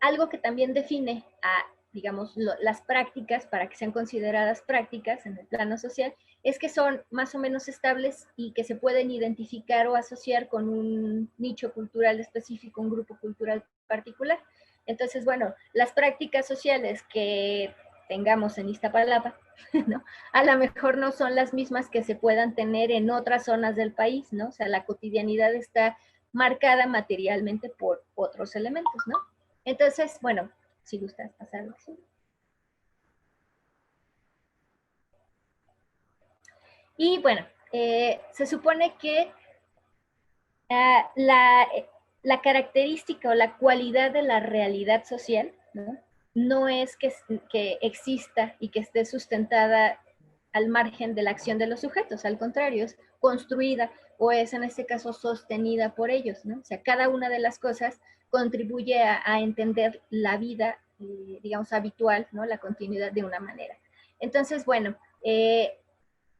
algo que también define a, digamos, las prácticas, para que sean consideradas prácticas en el plano social, es que son más o menos estables y que se pueden identificar o asociar con un nicho cultural específico, un grupo cultural particular. Entonces, bueno, las prácticas sociales que tengamos en Iztapalapa, ¿no? A lo mejor no son las mismas que se puedan tener en otras zonas del país, ¿no? O sea, la cotidianidad está marcada materialmente por otros elementos, ¿no? Entonces, bueno, si gustas pasarlo así. Y bueno, se supone que la característica o la cualidad de la realidad social, ¿no? No es que exista y que esté sustentada al margen de la acción de los sujetos, al contrario, es construida o es en este caso sostenida por ellos, ¿no? O sea, cada una de las cosas contribuye a entender la vida, digamos, habitual, ¿no? La continuidad de una manera. Entonces, bueno,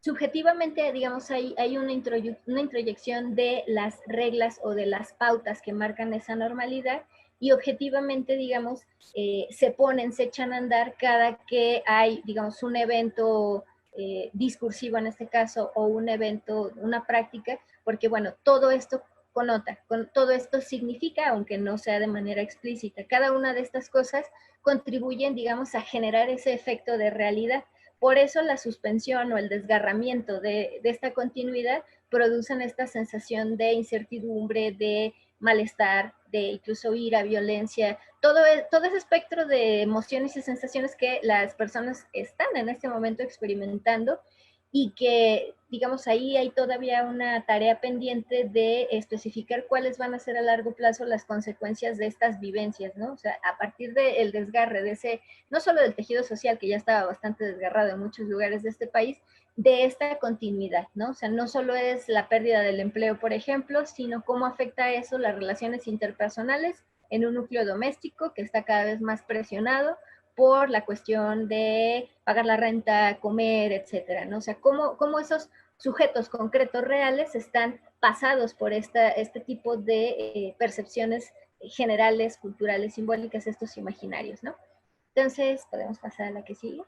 subjetivamente, digamos, hay una introyección de las reglas o de las pautas que marcan esa normalidad y objetivamente, digamos, se echan a andar cada que hay, digamos, un evento discursivo en este caso o un evento, una práctica, porque bueno, todo esto connota, todo esto significa, aunque no sea de manera explícita, cada una de estas cosas contribuyen, digamos, a generar ese efecto de realidad. Por eso la suspensión o el desgarramiento de esta continuidad producen esta sensación de incertidumbre, de malestar, de incluso ira, violencia, todo ese espectro de emociones y sensaciones que las personas están en este momento experimentando y que, digamos, ahí hay todavía una tarea pendiente de especificar cuáles van a ser a largo plazo las consecuencias de estas vivencias, ¿no? O sea, a partir del desgarre de ese, no solo del tejido social, que ya estaba bastante desgarrado en muchos lugares de este país, de esta continuidad, ¿no? O sea, no solo es la pérdida del empleo, por ejemplo, sino cómo afecta eso las relaciones interpersonales en un núcleo doméstico que está cada vez más presionado por la cuestión de pagar la renta, comer, etcétera, ¿no? O sea, cómo esos sujetos concretos reales están pasados por este tipo de percepciones generales, culturales, simbólicas, estos imaginarios, ¿no? Entonces, podemos pasar a la que sigue.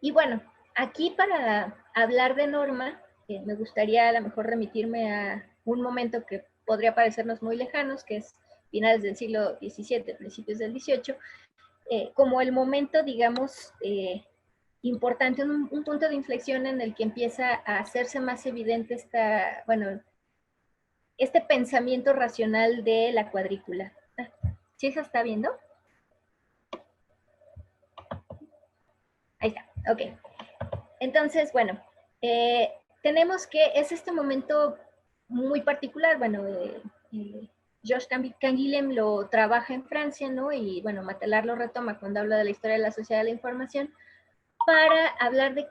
Y bueno, aquí para hablar de norma, me gustaría a lo mejor remitirme a un momento que podría parecernos muy lejanos, que es finales del siglo XVII, principios del XVIII, como el momento, digamos, importante, un punto de inflexión en el que empieza a hacerse más evidente este pensamiento racional de la cuadrícula. ¿Sí se está viendo? Ahí está, ok. Entonces, bueno, tenemos que, es este momento muy particular, bueno, Georges Canguilhem lo trabaja en Francia, ¿no? Y bueno, Matelar lo retoma cuando habla de la historia de la sociedad de la información, para hablar de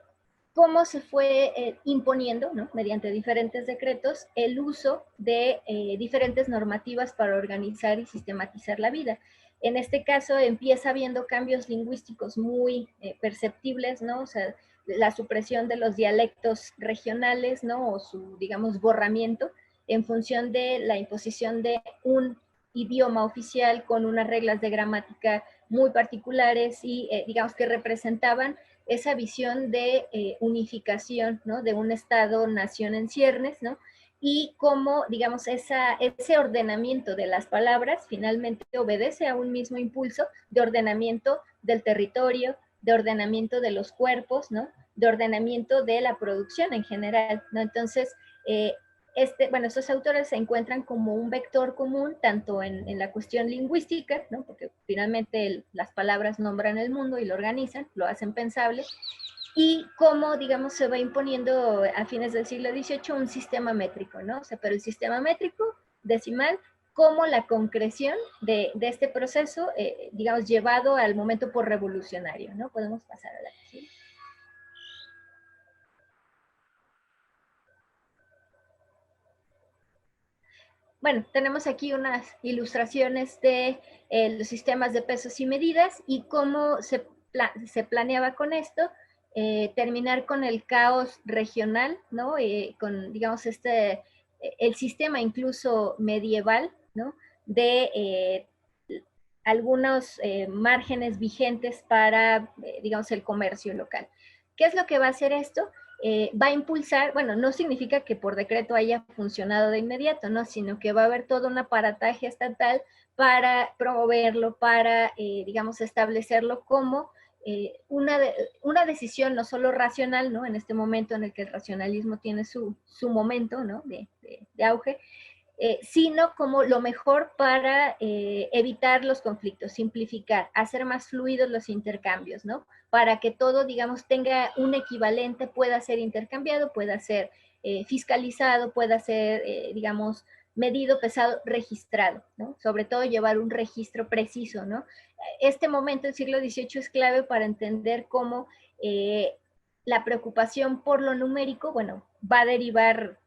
cómo se fue imponiendo, ¿no? Mediante diferentes decretos, el uso de diferentes normativas para organizar y sistematizar la vida. En este caso empieza habiendo cambios lingüísticos muy perceptibles, ¿no? O sea, la supresión de los dialectos regionales, ¿no? O su, digamos, borramiento en función de la imposición de un idioma oficial con unas reglas de gramática muy particulares y, digamos, que representaban esa visión de unificación, ¿no? De un Estado-nación en ciernes, ¿no? Y cómo, digamos, ese ordenamiento de las palabras finalmente obedece a un mismo impulso de ordenamiento del territorio, de ordenamiento de los cuerpos, ¿no? De ordenamiento de la producción en general, ¿no? Entonces, bueno, estos autores se encuentran como un vector común tanto en la cuestión lingüística, ¿no? Porque finalmente las palabras nombran el mundo y lo organizan, lo hacen pensable, y cómo, digamos, se va imponiendo a fines del siglo XVIII un sistema métrico, ¿no? O sea, pero el sistema métrico decimal como la concreción de este proceso, digamos, llevado al momento por revolucionario, ¿no? Podemos pasar a la siguiente. Bueno, tenemos aquí unas ilustraciones de los sistemas de pesos y medidas y cómo se planeaba con esto terminar con el caos regional, ¿no? Con, digamos, el sistema incluso medieval, ¿no? De algunos márgenes vigentes para, digamos, el comercio local. ¿Qué es lo que va a hacer esto? Va a impulsar, bueno, no significa que por decreto haya funcionado de inmediato, ¿no? Sino que va a haber todo un aparataje estatal para promoverlo, para, digamos, establecerlo como una decisión no solo racional, ¿no? En este momento en el que el racionalismo tiene su momento, ¿no? De auge, sino como lo mejor para evitar los conflictos, simplificar, hacer más fluidos los intercambios, ¿no? Para que todo, digamos, tenga un equivalente, pueda ser intercambiado, pueda ser fiscalizado, pueda ser, digamos, medido, pesado, registrado, ¿no? Sobre todo llevar un registro preciso, ¿no? Este momento del siglo XVIII es clave para entender cómo la preocupación por lo numérico, bueno, va a derivar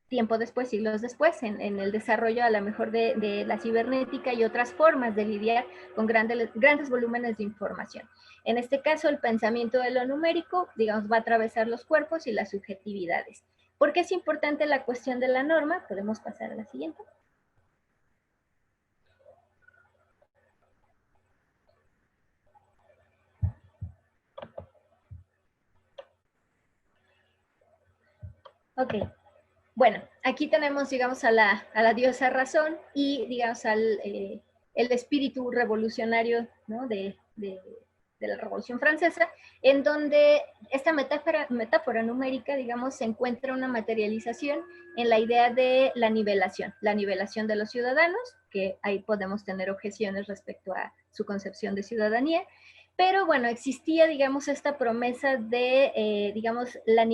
tiempo después, siglos después, en el desarrollo a lo mejor de la cibernética y otras formas de lidiar con grandes volúmenes de información. En este caso, el pensamiento de lo numérico, digamos, va a atravesar los cuerpos y las subjetividades. ¿Por qué es importante la cuestión de la norma? Podemos pasar a la siguiente. Ok. Bueno, aquí tenemos, digamos, a la diosa razón y, digamos, el espíritu revolucionario, ¿no? de la Revolución Francesa, en donde esta metáfora numérica, digamos, se encuentra una materialización en la idea de la nivelación de los ciudadanos, que ahí podemos tener objeciones respecto a su concepción de ciudadanía, pero bueno, existía, digamos, esta promesa de, digamos, la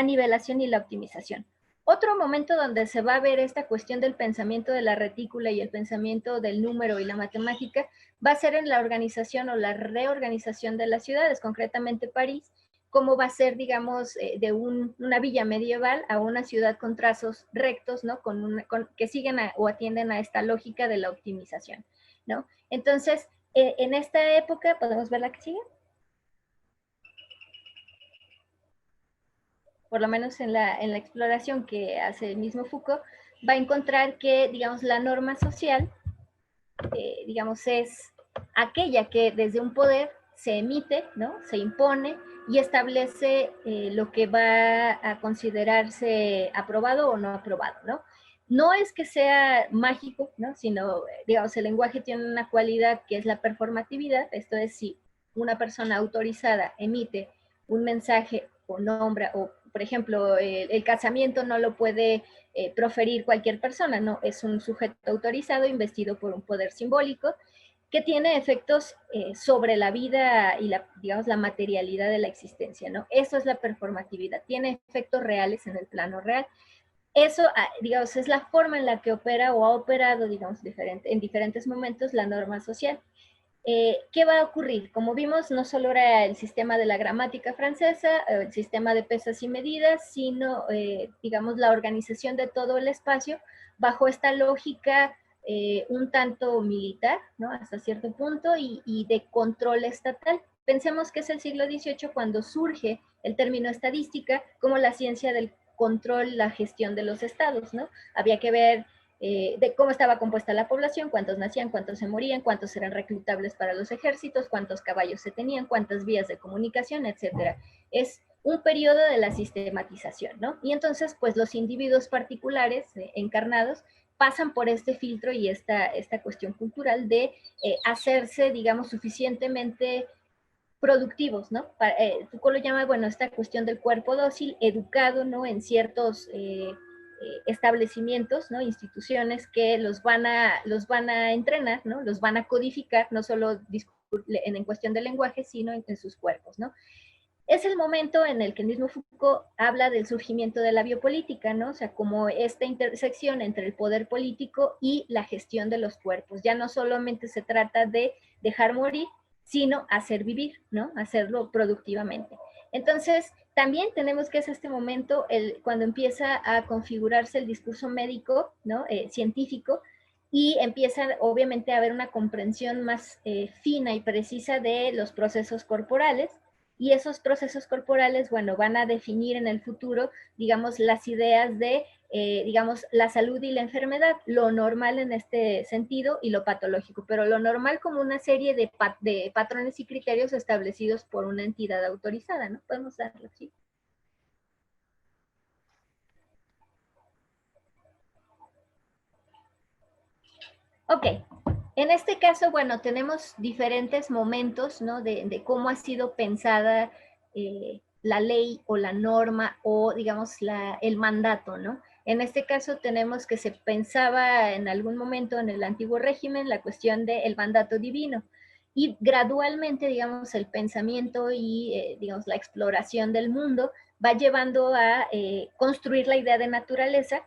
nivelación y la optimización. Otro momento donde se va a ver esta cuestión del pensamiento de la retícula y el pensamiento del número y la matemática va a ser en la organización o la reorganización de las ciudades, concretamente París, cómo va a ser, digamos, de una villa medieval a una ciudad con trazos rectos, ¿no? Que siguen o atienden a esta lógica de la optimización, ¿no? Entonces, en esta época, ¿podemos ver la que sigue? Por lo menos en la exploración que hace el mismo Foucault, va a encontrar que, digamos, la norma social, digamos, es aquella que desde un poder se emite, ¿no? Se impone y establece lo que va a considerarse aprobado o no aprobado, ¿no? No es que sea mágico, ¿no? Sino, digamos, el lenguaje tiene una cualidad que es la performatividad, esto es, si una persona autorizada emite un mensaje o nombra, o por ejemplo, el casamiento no lo puede proferir cualquier persona, no, es un sujeto autorizado investido por un poder simbólico, que tiene efectos sobre la vida y digamos, la materialidad de la existencia, ¿no? Eso es la performatividad, tiene efectos reales en el plano real. Eso, digamos, es la forma en la que opera o ha operado, digamos, en diferentes momentos la norma social. ¿Qué va a ocurrir? Como vimos, no solo era el sistema de la gramática francesa, el sistema de pesas y medidas, sino, digamos, la organización de todo el espacio bajo esta lógica un tanto militar, ¿no? Hasta cierto punto, y de control estatal. Pensemos que es el siglo XVIII cuando surge el término estadística como la ciencia del control, la gestión de los estados, ¿no? Había que ver de cómo estaba compuesta la población, cuántos nacían, cuántos se morían, cuántos eran reclutables para los ejércitos, cuántos caballos se tenían, cuántas vías de comunicación, etcétera. Es un periodo de la sistematización, ¿no? Y entonces, pues los individuos particulares encarnados pasan por este filtro y esta cuestión cultural de hacerse, digamos, suficientemente productivos, ¿no? Foucault lo llama, bueno, esta cuestión del cuerpo dócil, educado, ¿no? En ciertos establecimientos, ¿no? Instituciones que los van a entrenar, ¿no? Los van a codificar, no solo en cuestión de lenguaje, sino en sus cuerpos, ¿no? Es el momento en el que el mismo Foucault habla del surgimiento de la biopolítica, ¿no? O sea, como esta intersección entre el poder político y la gestión de los cuerpos. Ya no solamente se trata de dejar morir, sino hacer vivir, ¿no? Hacerlo productivamente. Entonces, también tenemos que es este momento cuando empieza a configurarse el discurso médico, ¿no? Científico, y empieza obviamente a haber una comprensión más fina y precisa de los procesos corporales, y esos procesos corporales, bueno, van a definir en el futuro, digamos, las ideas de, digamos, la salud y la enfermedad, lo normal en este sentido y lo patológico, pero lo normal como una serie de patrones y criterios establecidos por una entidad autorizada, ¿no? Podemos darlo así. Ok, en este caso, bueno, tenemos diferentes momentos, ¿no? De cómo ha sido pensada la ley o la norma o, digamos, el mandato, ¿no? En este caso tenemos que se pensaba en algún momento en el antiguo régimen la cuestión del mandato divino y gradualmente, digamos, el pensamiento y, digamos, la exploración del mundo va llevando a construir la idea de naturaleza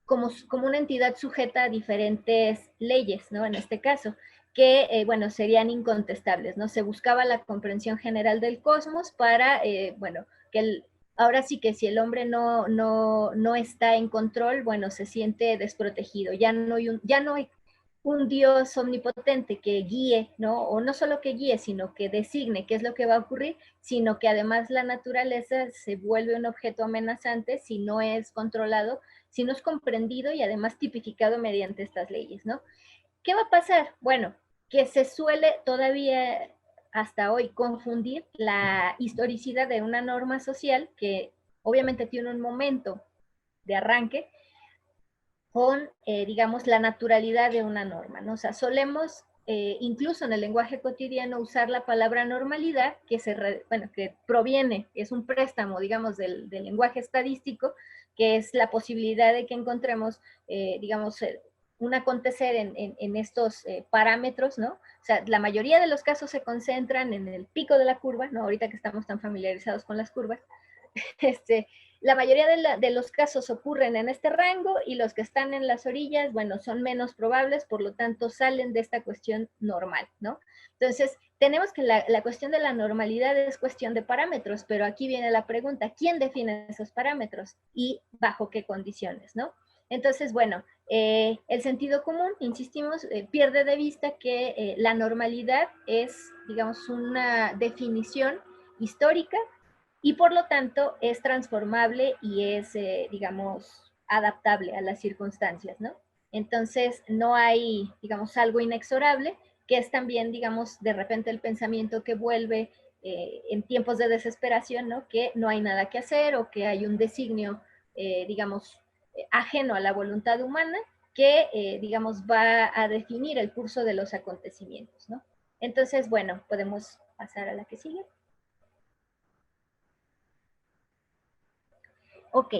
como una entidad sujeta a diferentes leyes, ¿no? En este caso, que, bueno, serían incontestables, ¿no? Se buscaba la comprensión general del cosmos para, bueno, ahora sí que si el hombre no está en control, bueno, se siente desprotegido, ya no hay un Dios omnipotente que guíe, ¿no? O no solo que guíe, sino que designe qué es lo que va a ocurrir, sino que además la naturaleza se vuelve un objeto amenazante si no es controlado, si no es comprendido y además tipificado mediante estas leyes, ¿no? ¿Qué va a pasar? Bueno, que se suele todavía hasta hoy confundir la historicidad de una norma social que obviamente tiene un momento de arranque con, digamos, la naturalidad de una norma, ¿no? O sea, solemos, incluso en el lenguaje cotidiano, usar la palabra normalidad, que proviene, es un préstamo, digamos, del lenguaje estadístico, que es la posibilidad de que encontremos, digamos, un acontecer en estos parámetros, ¿no? O sea, la mayoría de los casos se concentran en el pico de la curva, ¿no? Ahorita que estamos tan familiarizados con las curvas, la mayoría de los casos ocurren en este rango y los que están en las orillas, bueno, son menos probables, por lo tanto salen de esta cuestión normal, ¿no? Entonces, tenemos que la cuestión de la normalidad es cuestión de parámetros, pero aquí viene la pregunta, ¿quién define esos parámetros y bajo qué condiciones, ¿no? Entonces, bueno, el sentido común, insistimos, pierde de vista que la normalidad es, digamos, una definición histórica y por lo tanto es transformable y es, digamos, adaptable a las circunstancias, ¿no? Entonces no hay, digamos, algo inexorable, que es también, digamos, de repente el pensamiento que vuelve en tiempos de desesperación, ¿no? Que no hay nada que hacer o que hay un designio, digamos, ajeno a la voluntad humana que, digamos, va a definir el curso de los acontecimientos, ¿no? Entonces, bueno, podemos pasar a la que sigue. Ok,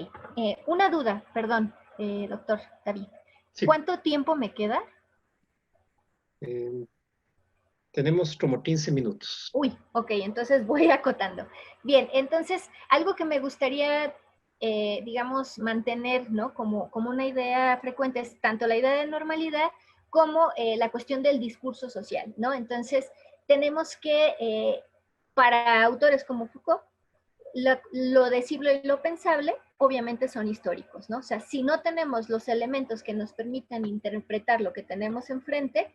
una duda, perdón, doctor David. Sí. ¿Cuánto tiempo me queda? Tenemos como 15 minutos. Uy, ok, entonces voy acotando. Bien, entonces, algo que me gustaría, digamos, mantener, ¿no? Como una idea frecuente es tanto la idea de normalidad como la cuestión del discurso social, ¿no? Entonces, tenemos que, para autores como Foucault, lo decible y lo pensable obviamente son históricos, ¿no? O sea, si no tenemos los elementos que nos permitan interpretar lo que tenemos enfrente,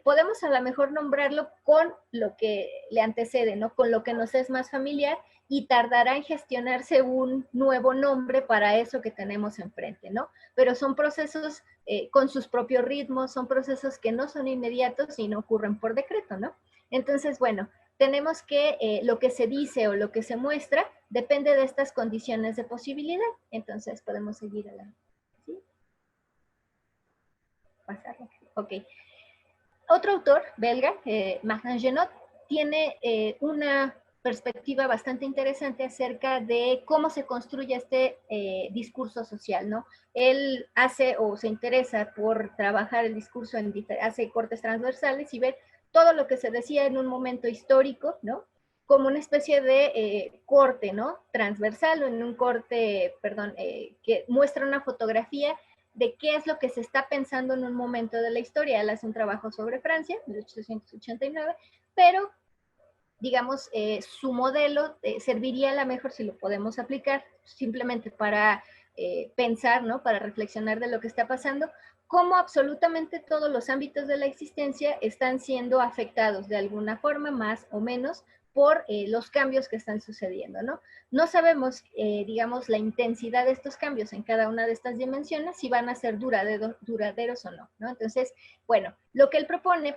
podemos a lo mejor nombrarlo con lo que le antecede, ¿no? Con lo que nos es más familiar y tardará en gestionarse un nuevo nombre para eso que tenemos enfrente, ¿no? Pero son procesos con sus propios ritmos, son procesos que no son inmediatos y no ocurren por decreto, ¿no? Entonces, bueno, tenemos que lo que se dice o lo que se muestra depende de estas condiciones de posibilidad. Entonces podemos seguir a la... ¿Sí? Pasarla. Ok. Otro autor belga, Martin Genot, tiene una perspectiva bastante interesante acerca de cómo se construye este discurso social, ¿no? Él hace o se interesa por trabajar el discurso, hace cortes transversales y ver todo lo que se decía en un momento histórico, ¿no? Como una especie de corte, ¿no? Transversal o en un corte, perdón, que muestra una fotografía de qué es lo que se está pensando en un momento de la historia. Él hace un trabajo sobre Francia, 1889, pero digamos, su modelo serviría a la mejor si lo podemos aplicar simplemente para pensar, ¿no? Para reflexionar de lo que está pasando, cómo absolutamente todos los ámbitos de la existencia están siendo afectados de alguna forma, más o menos, por los cambios que están sucediendo, ¿no? No sabemos, digamos, la intensidad de estos cambios en cada una de estas dimensiones, si van a ser duraderos o no, ¿no? Entonces, bueno, lo que él propone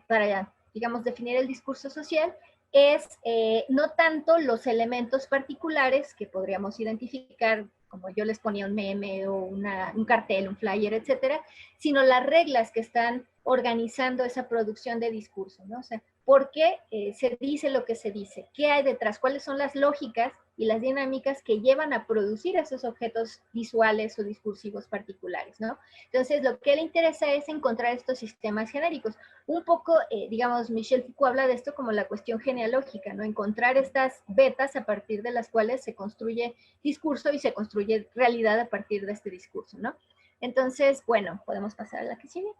para digamos, definir el discurso social es no tanto los elementos particulares que podríamos identificar, como yo les ponía un meme o un cartel, un flyer, etcétera, sino las reglas que están organizando esa producción de discurso, ¿no? O sea, ¿por qué se dice lo que se dice? ¿Qué hay detrás? ¿Cuáles son las lógicas y las dinámicas que llevan a producir esos objetos visuales o discursivos particulares, ¿no? Entonces, lo que le interesa es encontrar estos sistemas genéricos. Un poco, digamos, Michel Foucault habla de esto como la cuestión genealógica, ¿no? Encontrar estas vetas a partir de las cuales se construye discurso y se construye realidad a partir de este discurso, ¿no? Entonces, bueno, podemos pasar a la que sigue.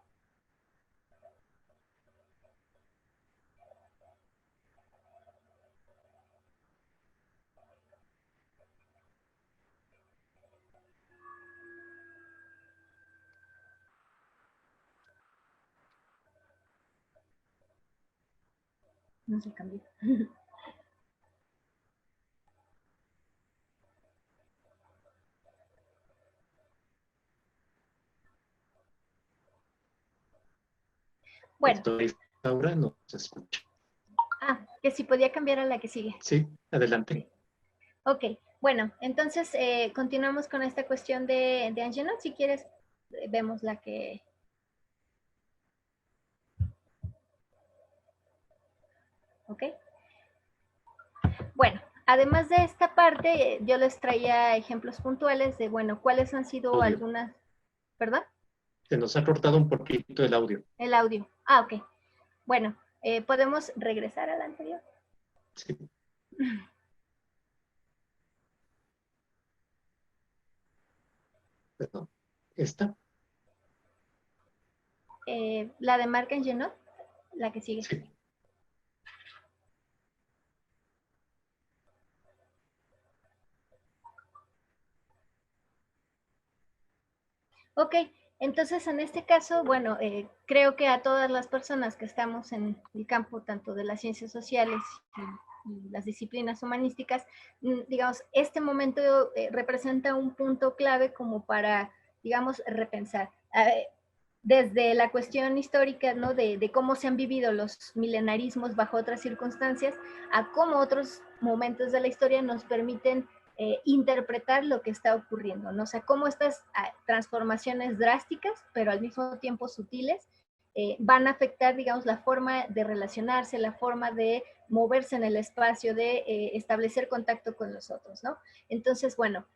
No se cambió. Bueno. Doctora Isaura, ¿nos escucha? Que si podía cambiar a la que sigue. Sí, adelante. Sí. Ok, bueno, entonces continuamos con esta cuestión de Angenot. Si quieres, vemos la que... Ok. Bueno, además de esta parte, yo les traía ejemplos puntuales de, bueno, cuáles han sido Audio. algunas... ¿Perdón? Se nos ha cortado un poquito el audio. El audio. Ok. Bueno, ¿podemos regresar a la anterior? Sí. Perdón. ¿Esta? La de Marc Angenot, la que sigue. Sí. Ok, entonces en este caso, bueno, creo que a todas las personas que estamos en el campo tanto de las ciencias sociales y las disciplinas humanísticas, digamos, este momento representa un punto clave como para, digamos, repensar. Desde la cuestión histórica, ¿no? De cómo se han vivido los milenarismos bajo otras circunstancias, a cómo otros momentos de la historia nos permiten interpretar lo que está ocurriendo, ¿no? O sea, cómo estas transformaciones drásticas, pero al mismo tiempo sutiles, van a afectar, digamos, la forma de relacionarse, la forma de moverse en el espacio, de establecer contacto con los otros, ¿no? Entonces, bueno,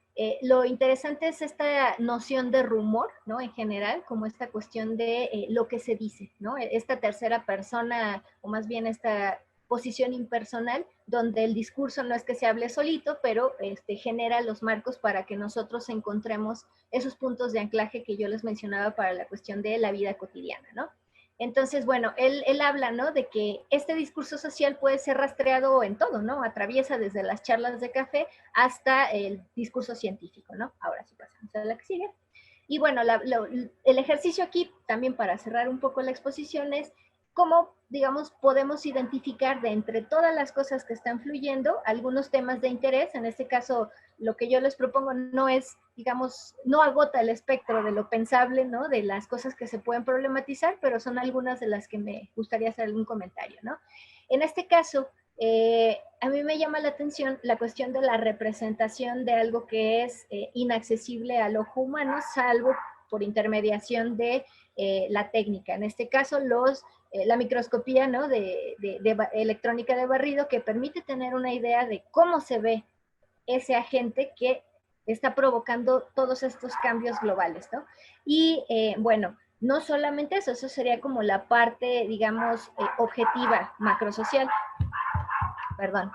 Lo interesante es esta noción de rumor, ¿no? En general, como esta cuestión de lo que se dice, ¿no? Esta tercera persona, o más bien esta posición impersonal, donde el discurso no es que se hable solito, pero genera los marcos para que nosotros encontremos esos puntos de anclaje que yo les mencionaba para la cuestión de la vida cotidiana, ¿no? Entonces, bueno, él habla, ¿no? De que este discurso social puede ser rastreado en todo, ¿no? Atraviesa desde las charlas de café hasta el discurso científico, ¿no? Ahora sí pasamos a la que sigue. Y bueno, el ejercicio aquí, también para cerrar un poco la exposición, es cómo, digamos, podemos identificar de entre todas las cosas que están fluyendo algunos temas de interés. En este caso, lo que yo les propongo no es, digamos, no agota el espectro de lo pensable, ¿no? De las cosas que se pueden problematizar, pero son algunas de las que me gustaría hacer algún comentario, ¿no? En este caso, a mí me llama la atención la cuestión de la representación de algo que es inaccesible al ojo humano, salvo por intermediación de la técnica. En este caso, la microscopía, ¿no? de electrónica de barrido, que permite tener una idea de cómo se ve ese agente que está provocando todos estos cambios globales, ¿no? Y bueno, no solamente eso, eso sería como la parte, digamos, objetiva, macrosocial. Perdón.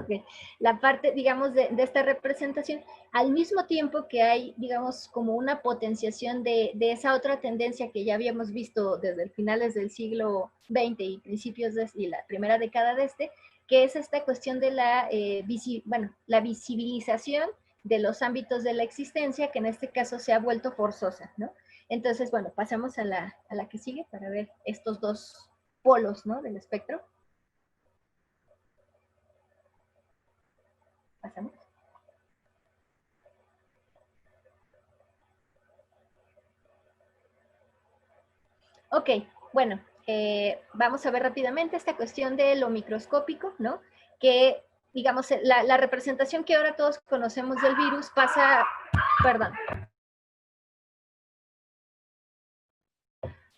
Okay. La parte, digamos, de esta representación, al mismo tiempo que hay, digamos, como una potenciación de esa otra tendencia que ya habíamos visto desde finales del siglo XX y principios y la primera década de que es esta cuestión de la visibilización de los ámbitos de la existencia, que en este caso se ha vuelto forzosa, ¿no? Entonces, bueno, pasamos a la que sigue para ver estos dos polos, ¿no? Del espectro. Pasamos. Ok, bueno, vamos a ver rápidamente esta cuestión de lo microscópico, ¿no? Que, digamos, la representación que ahora todos conocemos del virus pasa, perdón.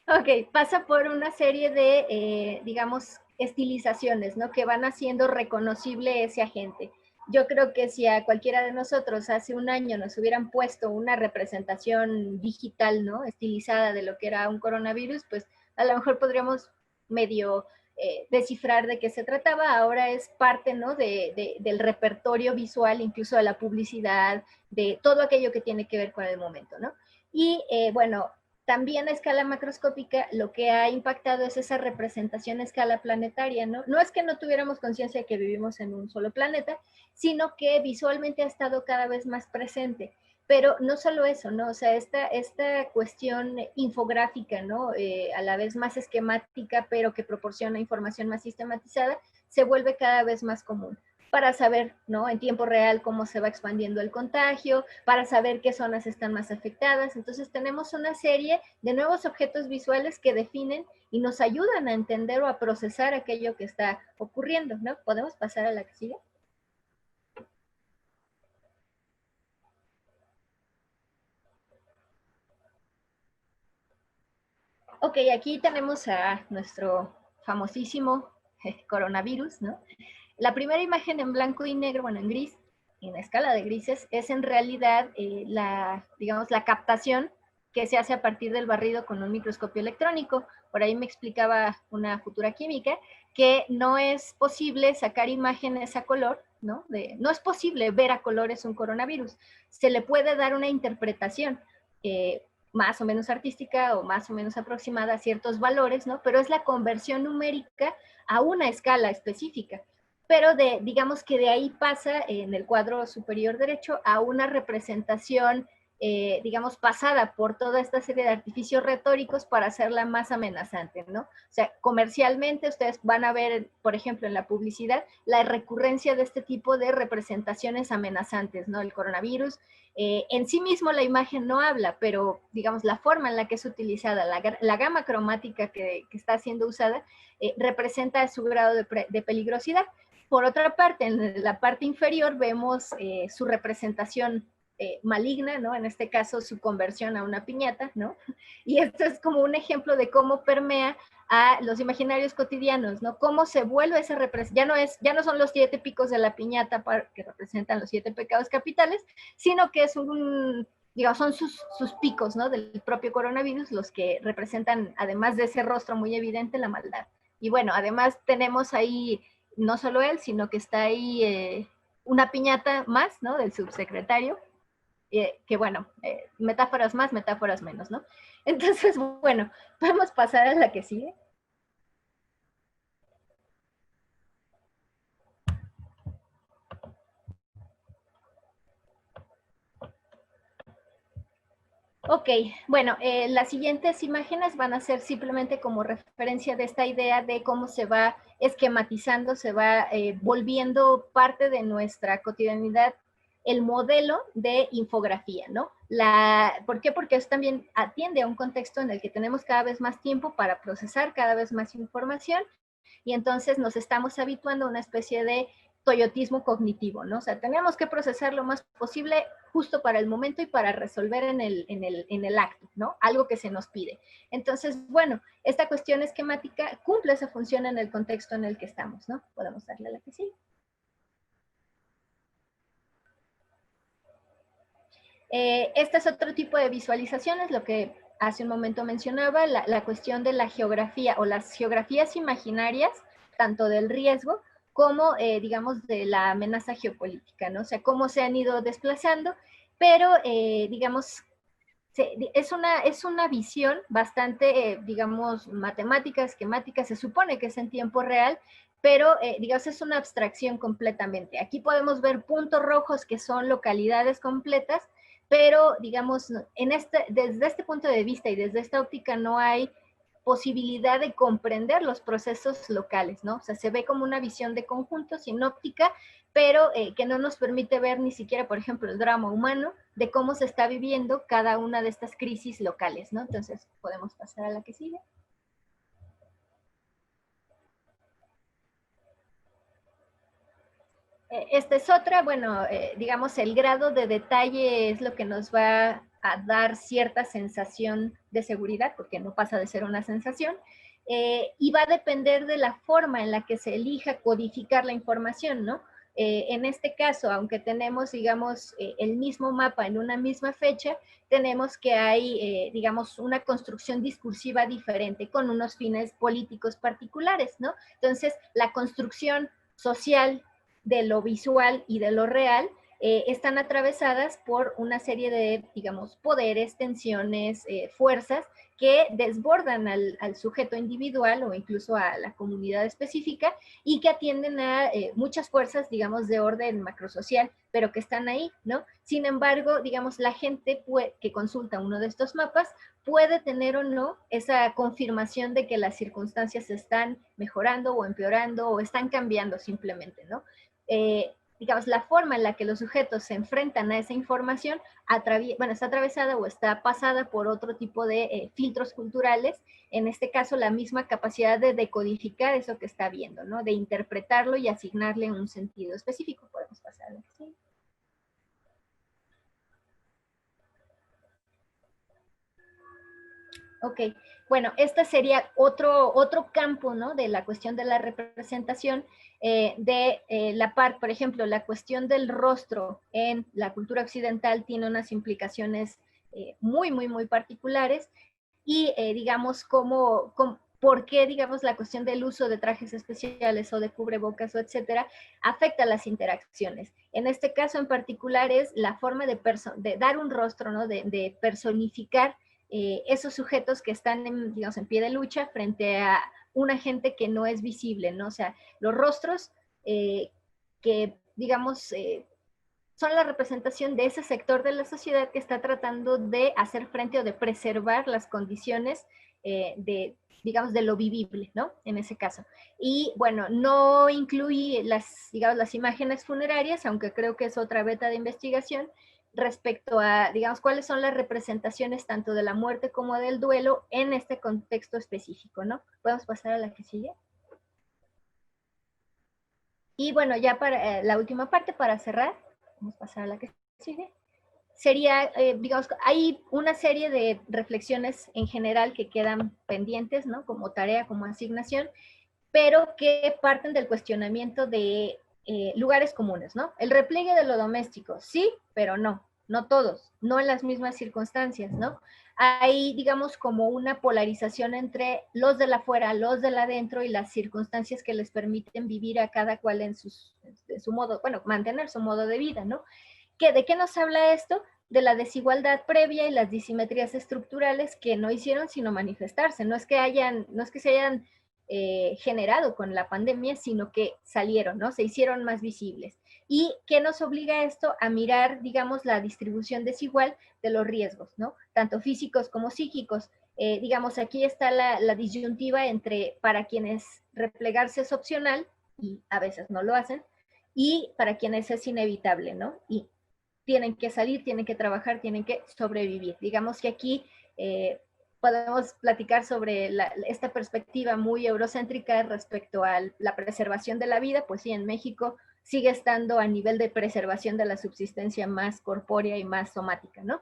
Ok, pasa por una serie de, digamos, estilizaciones, ¿no? Que van haciendo reconocible ese agente. Yo creo que si a cualquiera de nosotros hace un año nos hubieran puesto una representación digital, ¿no? Estilizada de lo que era un coronavirus, pues a lo mejor podríamos medio descifrar de qué se trataba. Ahora es parte, ¿no? Del repertorio visual, incluso de la publicidad, de todo aquello que tiene que ver con el momento, ¿no? Y bueno, también a escala macroscópica lo que ha impactado es esa representación a escala planetaria, ¿no? No es que no tuviéramos conciencia de que vivimos en un solo planeta, sino que visualmente ha estado cada vez más presente. Pero no solo eso, ¿no? O sea, esta cuestión infográfica, ¿no? A la vez más esquemática, pero que proporciona información más sistematizada, se vuelve cada vez más común para saber, ¿no? En tiempo real cómo se va expandiendo el contagio, para saber qué zonas están más afectadas. Entonces tenemos una serie de nuevos objetos visuales que definen y nos ayudan a entender o a procesar aquello que está ocurriendo, ¿no? ¿Podemos pasar a la que sigue? Ok, aquí tenemos a nuestro famosísimo coronavirus, ¿no? La primera imagen en blanco y negro, bueno, en gris, en la escala de grises, es en realidad digamos, la captación que se hace a partir del barrido con un microscopio electrónico. Por ahí me explicaba una futura química que no es posible sacar imágenes a color, ¿no? No es posible ver a colores un coronavirus. Se le puede dar una interpretación más o menos artística o más o menos aproximada a ciertos valores, ¿no? Pero es la conversión numérica a una escala específica. Pero digamos que de ahí pasa en el cuadro superior derecho a una representación, digamos, pasada por toda esta serie de artificios retóricos para hacerla más amenazante, ¿no? O sea, comercialmente ustedes van a ver, por ejemplo, en la publicidad, la recurrencia de este tipo de representaciones amenazantes, ¿no? El coronavirus, en sí mismo la imagen no habla, pero digamos la forma en la que es utilizada, la gama cromática que está siendo usada, representa su grado de peligrosidad. Por otra parte, en la parte inferior vemos su representación maligna, ¿no? En este caso, su conversión a una piñata, ¿no? Y esto es como un ejemplo de cómo permea a los imaginarios cotidianos, ¿no? Cómo se vuelve ese representación, ya no son los 7 picos de la piñata que representan los 7 pecados capitales, sino que es digamos, son sus picos, ¿no? Del propio coronavirus, los que representan, además de ese rostro muy evidente, la maldad. Y bueno, además tenemos ahí, no solo él, sino que está ahí una piñata más, ¿no? Del subsecretario, que bueno, metáforas más, metáforas menos, ¿no? Entonces, bueno, podemos pasar a la que sigue. Ok, bueno, las siguientes imágenes van a ser simplemente como referencia de esta idea de cómo se va esquematizando, se va volviendo parte de nuestra cotidianidad el modelo de infografía, ¿no? ¿Por qué? Porque eso también atiende a un contexto en el que tenemos cada vez más tiempo para procesar cada vez más información y entonces nos estamos habituando a una especie de toyotismo cognitivo, ¿no? O sea, tenemos que procesar lo más posible justo para el momento y para resolver en el acto, ¿no? Algo que se nos pide. Entonces, bueno, esta cuestión esquemática cumple esa función en el contexto en el que estamos, ¿no? Podemos darle a la que sí. Este es otro tipo de visualizaciones, lo que hace un momento mencionaba, la cuestión de la geografía o las geografías imaginarias, tanto del riesgo como, digamos, de la amenaza geopolítica, ¿no? O sea, cómo se han ido desplazando, pero, digamos, es una visión bastante, digamos, matemática, esquemática, se supone que es en tiempo real, pero, digamos, es una abstracción completamente. Aquí podemos ver puntos rojos que son localidades completas, pero, digamos, desde este punto de vista y desde esta óptica no hay posibilidad de comprender los procesos locales, ¿no? O sea, se ve como una visión de conjunto sin óptica, pero que no nos permite ver ni siquiera, por ejemplo, el drama humano de cómo se está viviendo cada una de estas crisis locales, ¿no? Entonces, podemos pasar a la que sigue. Esta es otra, bueno, digamos, el grado de detalle es lo que nos va a dar cierta sensación de seguridad, porque no pasa de ser una sensación, y va a depender de la forma en la que se elija codificar la información, ¿no? En este caso, aunque tenemos, digamos, el mismo mapa en una misma fecha, tenemos que hay, digamos, una construcción discursiva diferente con unos fines políticos particulares, ¿no? Entonces, la construcción social de lo visual y de lo real, están atravesadas por una serie de, digamos, poderes, tensiones, fuerzas que desbordan al sujeto individual o incluso a la comunidad específica y que atienden a muchas fuerzas, digamos, de orden macrosocial, pero que están ahí, ¿no? Sin embargo, digamos, la gente que consulta uno de estos mapas puede tener o no esa confirmación de que las circunstancias están mejorando o empeorando o están cambiando simplemente, ¿no? Digamos, la forma en la que los sujetos se enfrentan a esa información está atravesada o está pasada por otro tipo de filtros culturales, en este caso la misma capacidad de decodificar eso que está viendo, ¿no? De interpretarlo y asignarle un sentido específico. Podemos pasar a ¿sí? Ok, bueno, este sería otro campo, ¿no? De la cuestión de la representación, la parte, por ejemplo, la cuestión del rostro en la cultura occidental tiene unas implicaciones muy, muy, muy particulares y, digamos, por qué, digamos, la cuestión del uso de trajes especiales o de cubrebocas o etcétera, afecta las interacciones. En este caso en particular es la forma de dar un rostro, ¿no? De personificar esos sujetos que están, digamos, en pie de lucha frente a una gente que no es visible, ¿no? O sea, los rostros que, digamos, son la representación de ese sector de la sociedad que está tratando de hacer frente o de preservar las condiciones digamos, de lo vivible, ¿no? En ese caso. Y bueno, no incluye digamos, las imágenes funerarias, aunque creo que es otra beta de investigación, respecto a, digamos, cuáles son las representaciones tanto de la muerte como del duelo en este contexto específico, ¿no? ¿Podemos pasar a la que sigue? Y bueno, ya para la última parte, para cerrar, vamos a pasar a la que sigue. sería, digamos, hay una serie de reflexiones en general que quedan pendientes, ¿no? Como tarea, como asignación, pero que parten del cuestionamiento de lugares comunes, ¿no? El repliegue de lo doméstico, sí, pero no, no todos, no en las mismas circunstancias, ¿no? Hay, digamos, como una polarización entre los de la afuera, los de la adentro y las circunstancias que les permiten vivir a cada cual en su modo, bueno, mantener su modo de vida, ¿no? ¿De qué nos habla esto? De la desigualdad previa y las disimetrías estructurales que no hicieron sino manifestarse. No es que se hayan generado con la pandemia, sino que salieron, ¿no? Se hicieron más visibles. ¿Y qué nos obliga esto? A mirar, digamos, la distribución desigual de los riesgos, ¿no? Tanto físicos como psíquicos. Digamos, aquí está la disyuntiva entre para quienes replegarse es opcional, y a veces no lo hacen, y para quienes es inevitable, ¿no? Y tienen que salir, tienen que trabajar, tienen que sobrevivir. Digamos que aquí podemos platicar sobre esta perspectiva muy eurocéntrica respecto a la preservación de la vida, pues sí, en México sigue estando a nivel de preservación de la subsistencia más corpórea y más somática, ¿no?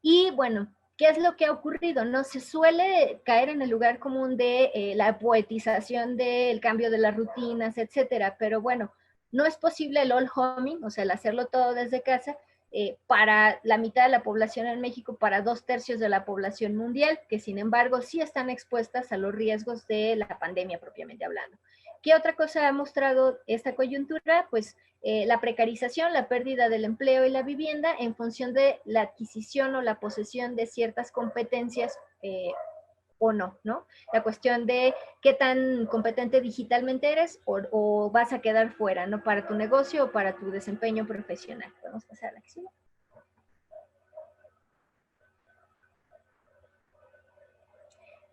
Y bueno, ¿qué es lo que ha ocurrido? No se suele caer en el lugar común de la poetización del cambio de las rutinas, etcétera, pero bueno, no es posible el all homing, o sea, el hacerlo todo desde casa, para la mitad de la población en México, para 2/3 de la población mundial, que sin embargo sí están expuestas a los riesgos de la pandemia propiamente hablando. ¿Qué otra cosa ha mostrado esta coyuntura? Pues la precarización, la pérdida del empleo y la vivienda en función de la adquisición o la posesión de ciertas competencias o no, ¿no? La cuestión de qué tan competente digitalmente eres o vas a quedar fuera, ¿no? Para tu negocio o para tu desempeño profesional. Podemos pasar a la que sigue.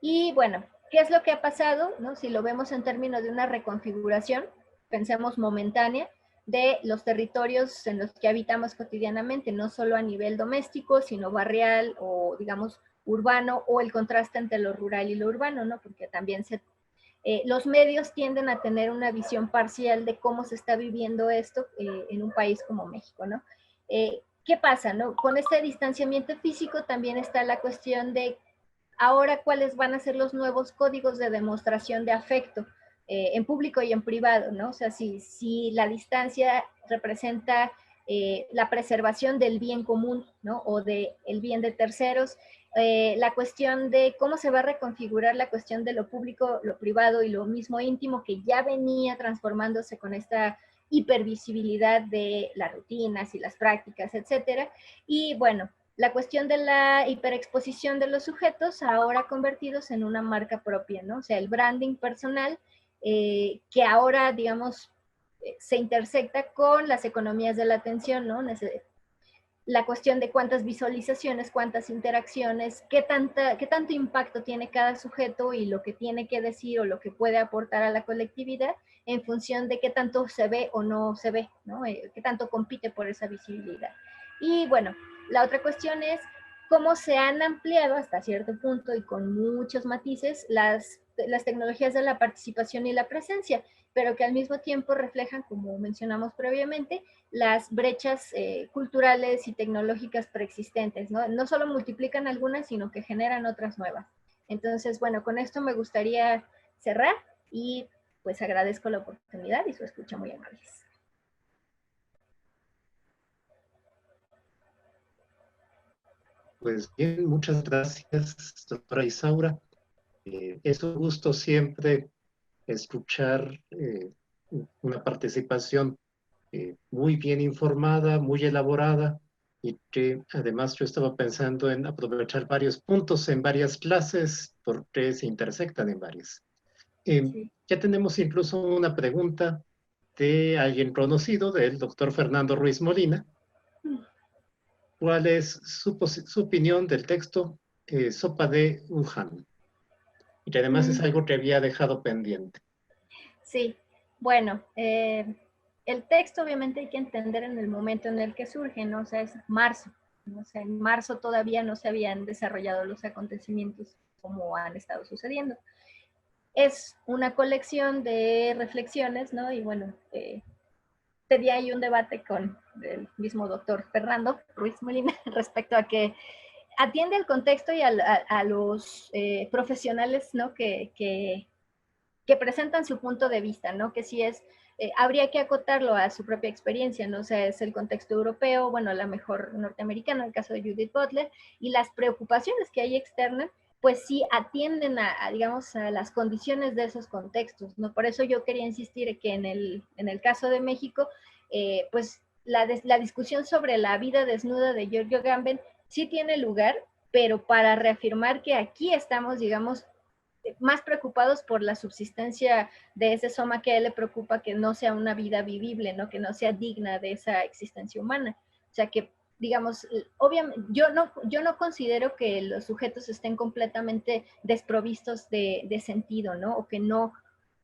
Y bueno, ¿qué es lo que ha pasado? ¿No? Si lo vemos en términos de una reconfiguración, pensemos momentánea, de los territorios en los que habitamos cotidianamente, no solo a nivel doméstico, sino barrial o, digamos, urbano, o el contraste entre lo rural y lo urbano, ¿no? Porque también los medios tienden a tener una visión parcial de cómo se está viviendo esto en un país como México, ¿no? ¿Qué pasa, no? Con este distanciamiento físico también está la cuestión de ahora cuáles van a ser los nuevos códigos de demostración de afecto en público y en privado, ¿no? O sea, si la distancia representa la preservación del bien común, ¿no? O del bien de terceros, la cuestión de cómo se va a reconfigurar la cuestión de lo público, lo privado y lo mismo íntimo que ya venía transformándose con esta hipervisibilidad de las rutinas y las prácticas, etcétera. Y bueno, la cuestión de la hiperexposición de los sujetos ahora convertidos en una marca propia, ¿no? O sea, el branding personal que ahora, digamos, se intersecta con las economías de la atención, ¿no? La cuestión de cuántas visualizaciones, cuántas interacciones, qué tanto impacto tiene cada sujeto y lo que tiene que decir o lo que puede aportar a la colectividad en función de qué tanto se ve o no se ve, ¿no? Qué tanto compite por esa visibilidad. Y bueno, la otra cuestión es cómo se han ampliado hasta cierto punto y con muchos matices las tecnologías de la participación y la presencia, pero que al mismo tiempo reflejan, como mencionamos previamente, las brechas culturales y tecnológicas preexistentes, ¿no? No solo multiplican algunas, sino que generan otras nuevas. Entonces, bueno, con esto me gustaría cerrar y pues agradezco la oportunidad y su escucha muy amables. Pues bien, muchas gracias, doctora Isaura. Es un gusto siempre escuchar una participación muy bien informada, muy elaborada, y que además yo estaba pensando en aprovechar varios puntos en varias clases porque se intersectan en varias. Sí. Ya tenemos incluso una pregunta de alguien conocido, del doctor Fernando Ruiz Molina. ¿Cuál es su opinión del texto Sopa de Wuhan? Y que además es algo que había dejado pendiente. Sí, bueno, el texto obviamente hay que entender en el momento en el que surge, ¿no? O sea, es marzo, ¿no? O sea, en marzo todavía no se habían desarrollado los acontecimientos como han estado sucediendo. Es una colección de reflexiones, ¿no? Y bueno, tenía ahí un debate con el mismo doctor Fernando Ruiz Molina respecto a que atiende al contexto y a los profesionales, ¿no? que presentan su punto de vista, ¿no? Que sí es, habría que acotarlo a su propia experiencia, ¿no? O sea, es el contexto europeo, bueno, a lo mejor norteamericano, en el caso de Judith Butler, y las preocupaciones que hay externas, pues sí atienden digamos, a las condiciones de esos contextos, ¿no? Por eso yo quería insistir que en el caso de México, pues la discusión sobre la vida desnuda de Giorgio Gamben sí tiene lugar, pero para reafirmar que aquí estamos, digamos, más preocupados por la subsistencia de ese soma, que a él le preocupa que no sea una vida vivible, ¿no? Que no sea digna de esa existencia humana. O sea que, digamos, obviamente, yo no considero que los sujetos estén completamente desprovistos de sentido, ¿no? O que no,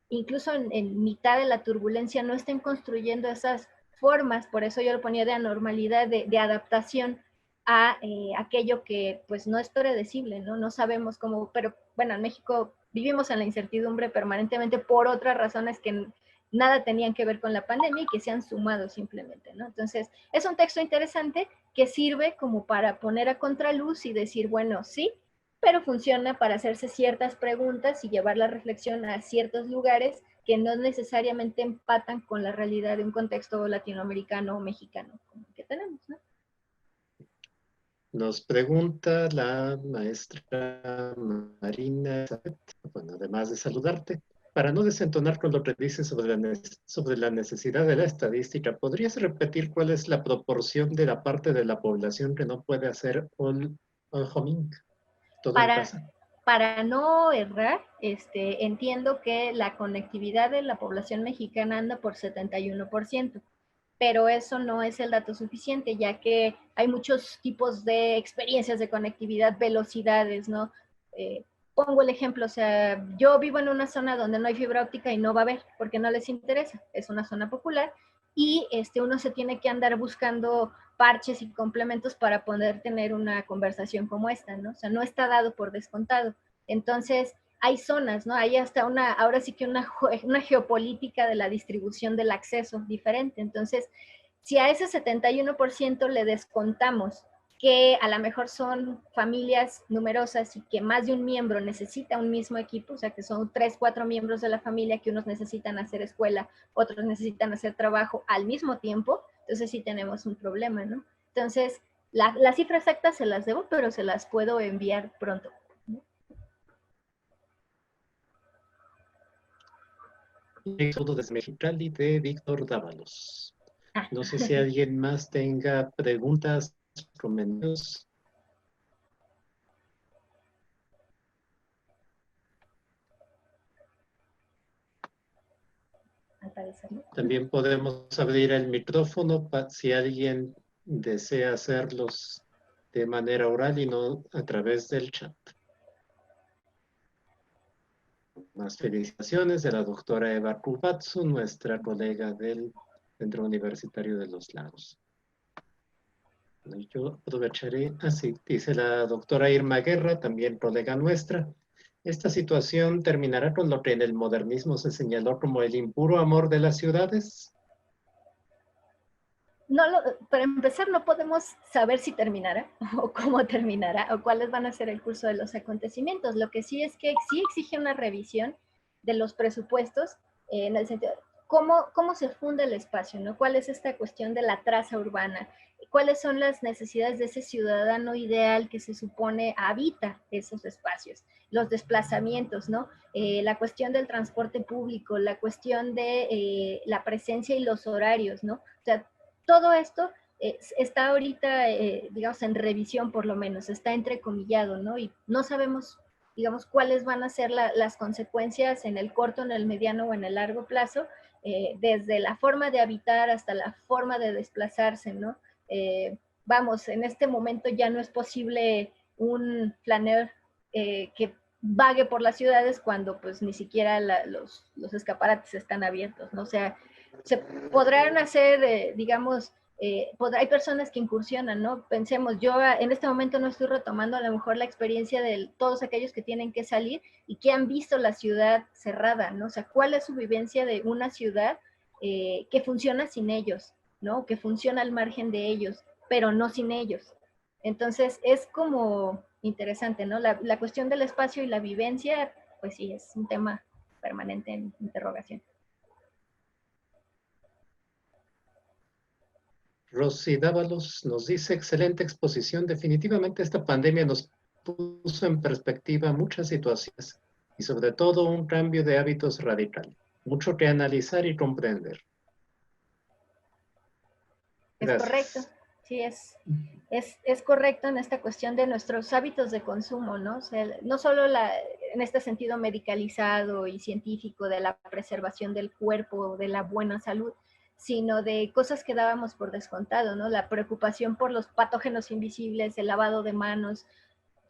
incluso en mitad de la turbulencia, no estén construyendo esas formas, por eso yo lo ponía de anormalidad, de adaptación a aquello que pues no es predecible, ¿no? No sabemos cómo, pero bueno, en México vivimos en la incertidumbre permanentemente por otras razones que nada tenían que ver con la pandemia y que se han sumado simplemente, ¿no? Entonces, es un texto interesante que sirve como para poner a contraluz y decir, bueno, sí, pero funciona para hacerse ciertas preguntas y llevar la reflexión a ciertos lugares que no necesariamente empatan con la realidad de un contexto latinoamericano o mexicano como el que tenemos, ¿no? Nos pregunta la maestra Marina, bueno, además de saludarte, para no desentonar con lo que dices sobre la necesidad de la estadística, ¿podrías repetir cuál es la proporción de la parte de la población que no puede hacer all homing, todo en Para, casa? para no errar, entiendo que la conectividad de la población mexicana anda por 71%, pero eso no es el dato suficiente, ya que hay muchos tipos de experiencias de conectividad, velocidades, ¿no? Eh, Pongo el ejemplo, o sea, yo vivo en una zona donde no hay fibra óptica y no va a haber, porque no les interesa, es una zona popular, y uno se tiene que andar buscando parches y complementos para poder tener una conversación como esta, ¿no? O sea, no está dado por descontado. Entonces, hay zonas, ¿no? Hay hasta ahora sí que una geopolítica de la distribución del acceso diferente. Entonces, si a ese 71% le descontamos que a lo mejor son familias numerosas y que más de un miembro necesita un mismo equipo, o sea que son 3, 4 miembros de la familia que unos necesitan hacer escuela, otros necesitan hacer trabajo al mismo tiempo, entonces sí tenemos un problema, ¿no? Entonces, la cifra exacta se las debo, pero se las puedo enviar pronto. Éxodo desde Mexicali de Víctor Dávalos. Ah, No sé si alguien más tenga preguntas, comentarios. al parecer, ¿no? También podemos abrir el micrófono si alguien desea hacerlos de manera oral y no a través del chat. Más felicitaciones de la doctora Eva Kubatsu, nuestra colega del Centro Universitario de los Lagos. Yo aprovecharé, así dice la doctora Irma Guerra, también colega nuestra. Esta situación terminará con lo que en el modernismo se señaló como el impuro amor de las ciudades. No para empezar, no podemos saber si terminará o cómo terminará o cuáles van a ser el curso de los acontecimientos. Lo que sí es que sí exige una revisión de los presupuestos en el sentido, ¿cómo se funda el espacio? ¿No? ¿Cuál es esta cuestión de la traza urbana? ¿Cuáles son las necesidades de ese ciudadano ideal que se supone habita esos espacios? Los desplazamientos, ¿no? La cuestión del transporte público, la cuestión de la presencia y los horarios, ¿no? O sea, todo esto está ahorita, digamos, en revisión por lo menos, está entrecomillado, ¿no? Y no sabemos, digamos, cuáles van a ser las consecuencias en el corto, en el mediano o en el largo plazo, desde la forma de habitar hasta la forma de desplazarse, ¿no? Vamos, en este momento ya no es posible un planner que vague por las ciudades cuando pues ni siquiera los escaparates están abiertos, ¿no? O sea, se podrán hacer, digamos, hay personas que incursionan, ¿no? Pensemos, yo en este momento no estoy retomando a lo mejor la experiencia de todos aquellos que tienen que salir y que han visto la ciudad cerrada, ¿no? O sea, ¿cuál es su vivencia de una ciudad que funciona sin ellos, ¿no? Que funciona al margen de ellos, pero no sin ellos. Entonces es como interesante, ¿no? La cuestión del espacio y la vivencia, pues sí, es un tema permanente en interrogación. Rosy Dávalos nos dice, excelente exposición. Definitivamente esta pandemia nos puso en perspectiva muchas situaciones y sobre todo un cambio de hábitos radical. Mucho que analizar y comprender. Es correcto, Gracias. sí, es correcto en esta cuestión de nuestros hábitos de consumo, ¿no? O sea, no solo en este sentido medicalizado y científico de la preservación del cuerpo, de la buena salud, sino de cosas que dábamos por descontado, ¿no? La preocupación por los patógenos invisibles, el lavado de manos,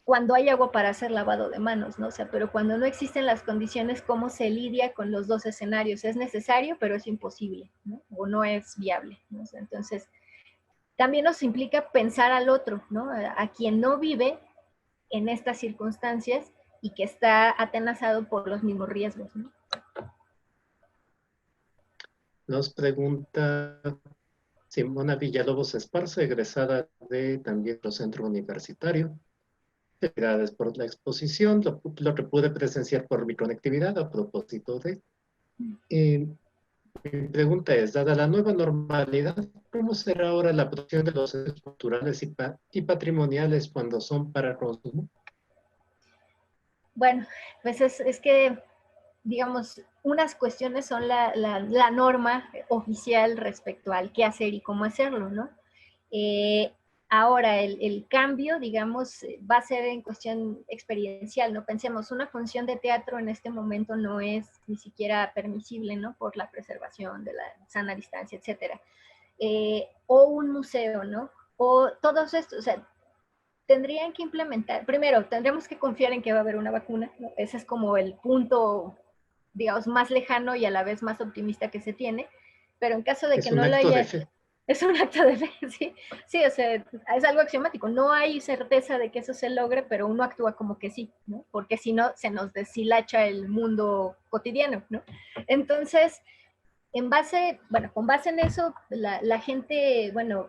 cuando hay agua para hacer lavado de manos, ¿no? O sea, pero cuando no existen las condiciones, ¿cómo se lidia con los dos escenarios? Es necesario, pero es imposible, ¿no? O no es viable, ¿no? O sea, entonces, también nos implica pensar al otro, ¿no? A quien no vive en estas circunstancias y que está atenazado por los mismos riesgos, ¿no? Nos pregunta Simona Villalobos Esparza, egresada de también el centro universitario. Felicidades por la exposición, lo que pude presenciar por mi conectividad a propósito de... mi pregunta es, dada la nueva normalidad, ¿cómo será ahora la protección de los derechos culturales y patrimoniales cuando son para consumo? Bueno, pues es que, digamos, unas cuestiones son la norma oficial respecto al qué hacer y cómo hacerlo, ¿no? Eh, Ahora, el cambio, digamos, va a ser en cuestión experiencial, ¿no? Pensemos, una función de teatro en este momento no es ni siquiera permisible, ¿no? Por la preservación de la sana distancia, etcétera. O un museo, ¿no? O todos estos, o sea, tendrían que implementar, primero, tendremos que confiar en que va a haber una vacuna, ¿no? Ese es como el punto, digamos, más lejano y a la vez más optimista que se tiene, pero en caso de que Es un no lo acto de haya, fe. es un acto de fe, sí, sí, o sea, es algo axiomático, no hay certeza de que eso se logre, pero uno actúa como que sí, ¿no? Porque si no, se nos deshilacha el mundo cotidiano, ¿no? Entonces, bueno, con base en eso, la gente, bueno,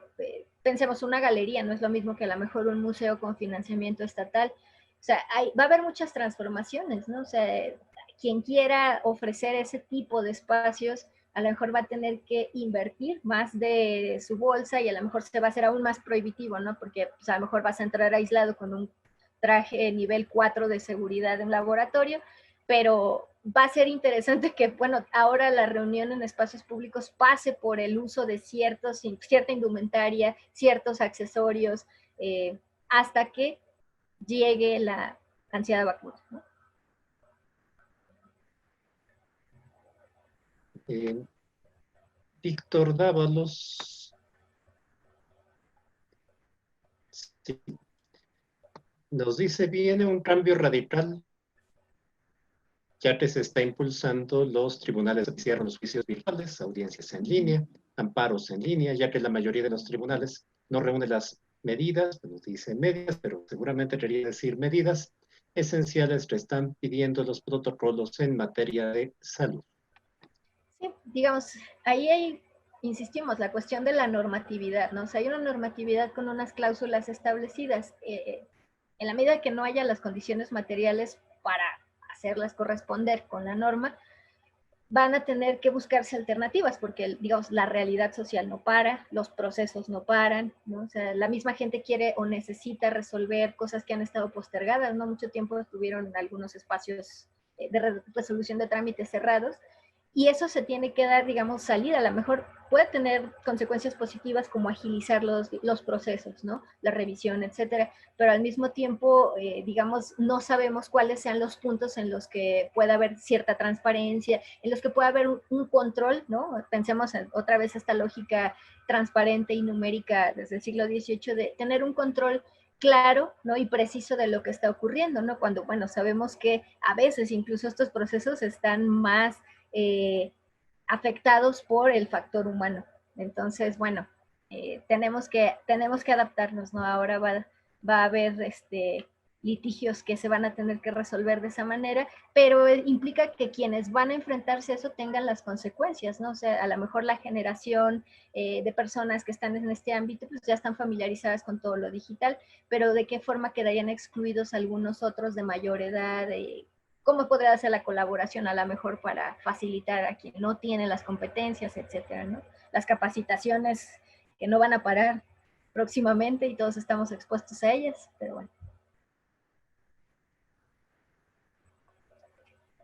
pensemos una galería, no es lo mismo que a lo mejor un museo con financiamiento estatal. O sea, va a haber muchas transformaciones, ¿no? O sea, quien quiera ofrecer ese tipo de espacios, a lo mejor va a tener que invertir más de su bolsa y a lo mejor se va a hacer aún más prohibitivo, ¿no? Porque pues, a lo mejor vas a entrar aislado con un traje nivel 4 de seguridad en laboratorio, pero va a ser interesante que, bueno, ahora la reunión en espacios públicos pase por el uso de cierta indumentaria, ciertos accesorios, hasta que llegue la ansiada vacuna, ¿no? Eh, Víctor Dávalos sí, nos dice, viene un cambio radical ya que se está impulsando los tribunales que cierran los juicios virtuales, audiencias en línea, amparos en línea, ya que la mayoría de los tribunales no reúnen las medidas, bueno, dicen medidas, pero seguramente quería decir medidas esenciales que están pidiendo los protocolos en materia de salud. Sí, digamos, ahí insistimos, la cuestión de la normatividad, ¿no? O sea, hay una normatividad con unas cláusulas establecidas. En la medida que no haya las condiciones materiales para hacerlas corresponder con la norma, van a tener que buscarse alternativas porque, digamos, la realidad social no para, los procesos no paran, ¿no? O sea, la misma gente quiere o necesita resolver cosas que han estado postergadas, ¿no? Mucho tiempo estuvieron algunos espacios de resolución de trámites cerrados y eso se tiene que dar, digamos, salida. A lo mejor puede tener consecuencias positivas como agilizar los procesos, ¿no? La revisión, etcétera, pero al mismo tiempo, digamos, no sabemos cuáles sean los puntos en los que pueda haber cierta transparencia, en los que pueda haber un control, ¿no? Pensemos en, otra vez esta lógica transparente y numérica desde el siglo XVIII de tener un control claro, ¿no? Y preciso de lo que está ocurriendo, ¿no? Cuando, bueno, sabemos que a veces incluso estos procesos están más afectados por el factor humano. Entonces, bueno, tenemos que adaptarnos, ¿no? Ahora va a haber litigios que se van a tener que resolver de esa manera, pero implica que quienes van a enfrentarse a eso tengan las consecuencias, ¿no? O sea, a lo mejor la generación de personas que están en este ámbito, pues ya están familiarizadas con todo lo digital, pero ¿de qué forma quedarían excluidos algunos otros de mayor edad? ¿Cómo podría hacer la colaboración a lo mejor para facilitar a quien no tiene las competencias, etcétera, ¿no? Las capacitaciones que no van a parar próximamente y todos estamos expuestos a ellas, pero bueno.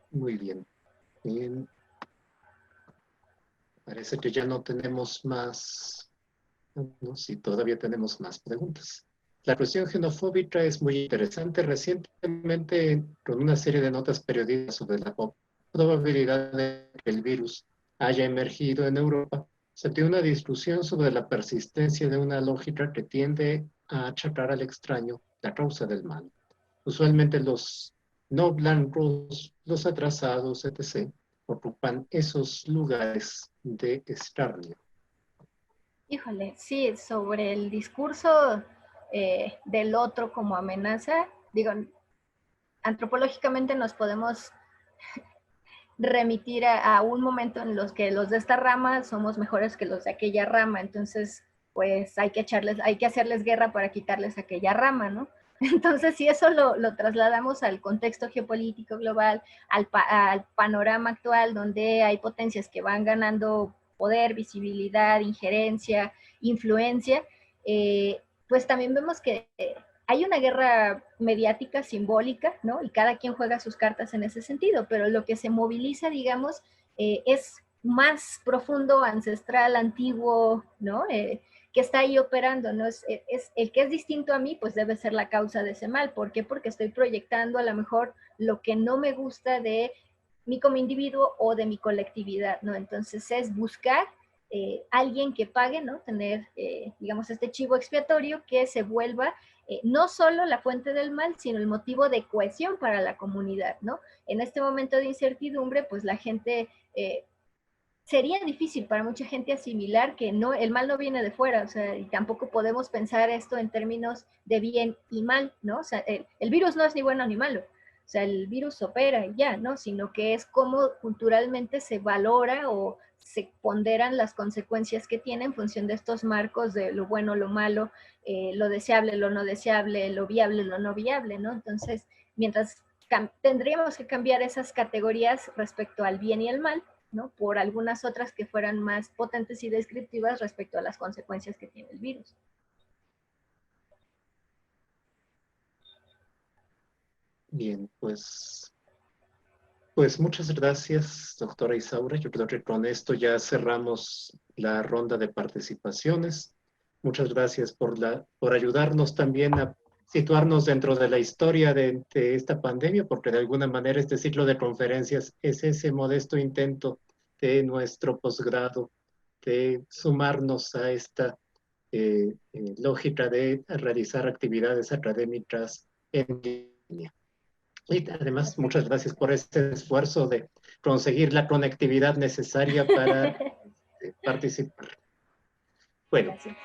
Muy bien. Bien. Parece que ya no tenemos más, no, sí, todavía tenemos más preguntas. La cuestión xenofóbica es muy interesante. Recientemente, con una serie de notas periodísticas sobre la probabilidad de que el virus haya emergido en Europa, se tiene una discusión sobre la persistencia de una lógica que tiende a achacar al extraño la causa del mal. Usualmente los no blancos, los atrasados, etc., ocupan esos lugares de escarnio. Híjole, sí, sobre el discurso del otro como amenaza, digo, antropológicamente nos podemos remitir a un momento en los que los de esta rama somos mejores que los de aquella rama, entonces pues hay que hacerles guerra para quitarles aquella rama, ¿no? Entonces, si eso lo trasladamos al contexto geopolítico global, al panorama actual, donde hay potencias que van ganando poder, visibilidad, injerencia, influencia, pues también vemos que hay una guerra mediática simbólica, ¿no? Y cada quien juega sus cartas en ese sentido, pero lo que se moviliza, digamos, es más profundo, ancestral, antiguo, ¿no? Que está ahí operando, ¿no? Es el que es distinto a mí, pues debe ser la causa de ese mal. ¿Por qué? Porque estoy proyectando a lo mejor lo que no me gusta de mí como individuo o de mi colectividad, ¿no? Entonces es buscar alguien que pague, ¿no? Tener, digamos, este chivo expiatorio que se vuelva no solo la fuente del mal, sino el motivo de cohesión para la comunidad, ¿no? En este momento de incertidumbre, pues la gente, sería difícil para mucha gente asimilar que no, el mal no viene de fuera, o sea, y tampoco podemos pensar esto en términos de bien y mal, ¿no? O sea, el virus no es ni bueno ni malo, o sea, el virus opera y ya, ¿no? Sino que es cómo culturalmente se valora o se ponderan las consecuencias que tiene en función de estos marcos de lo bueno, lo malo, lo deseable, lo no deseable, lo viable, lo no viable, ¿no? Entonces, mientras tendríamos que cambiar esas categorías respecto al bien y el mal, ¿no? Por algunas otras que fueran más potentes y descriptivas respecto a las consecuencias que tiene el virus. Bien, pues muchas gracias, doctora Isaura. Yo creo que con esto ya cerramos la ronda de participaciones. Muchas gracias por ayudarnos también a situarnos dentro de la historia de esta pandemia, porque de alguna manera este ciclo de conferencias es ese modesto intento de nuestro posgrado de sumarnos a esta lógica de realizar actividades académicas en línea. Y además, muchas gracias por este esfuerzo de conseguir la conectividad necesaria para participar. Bueno, Gracias.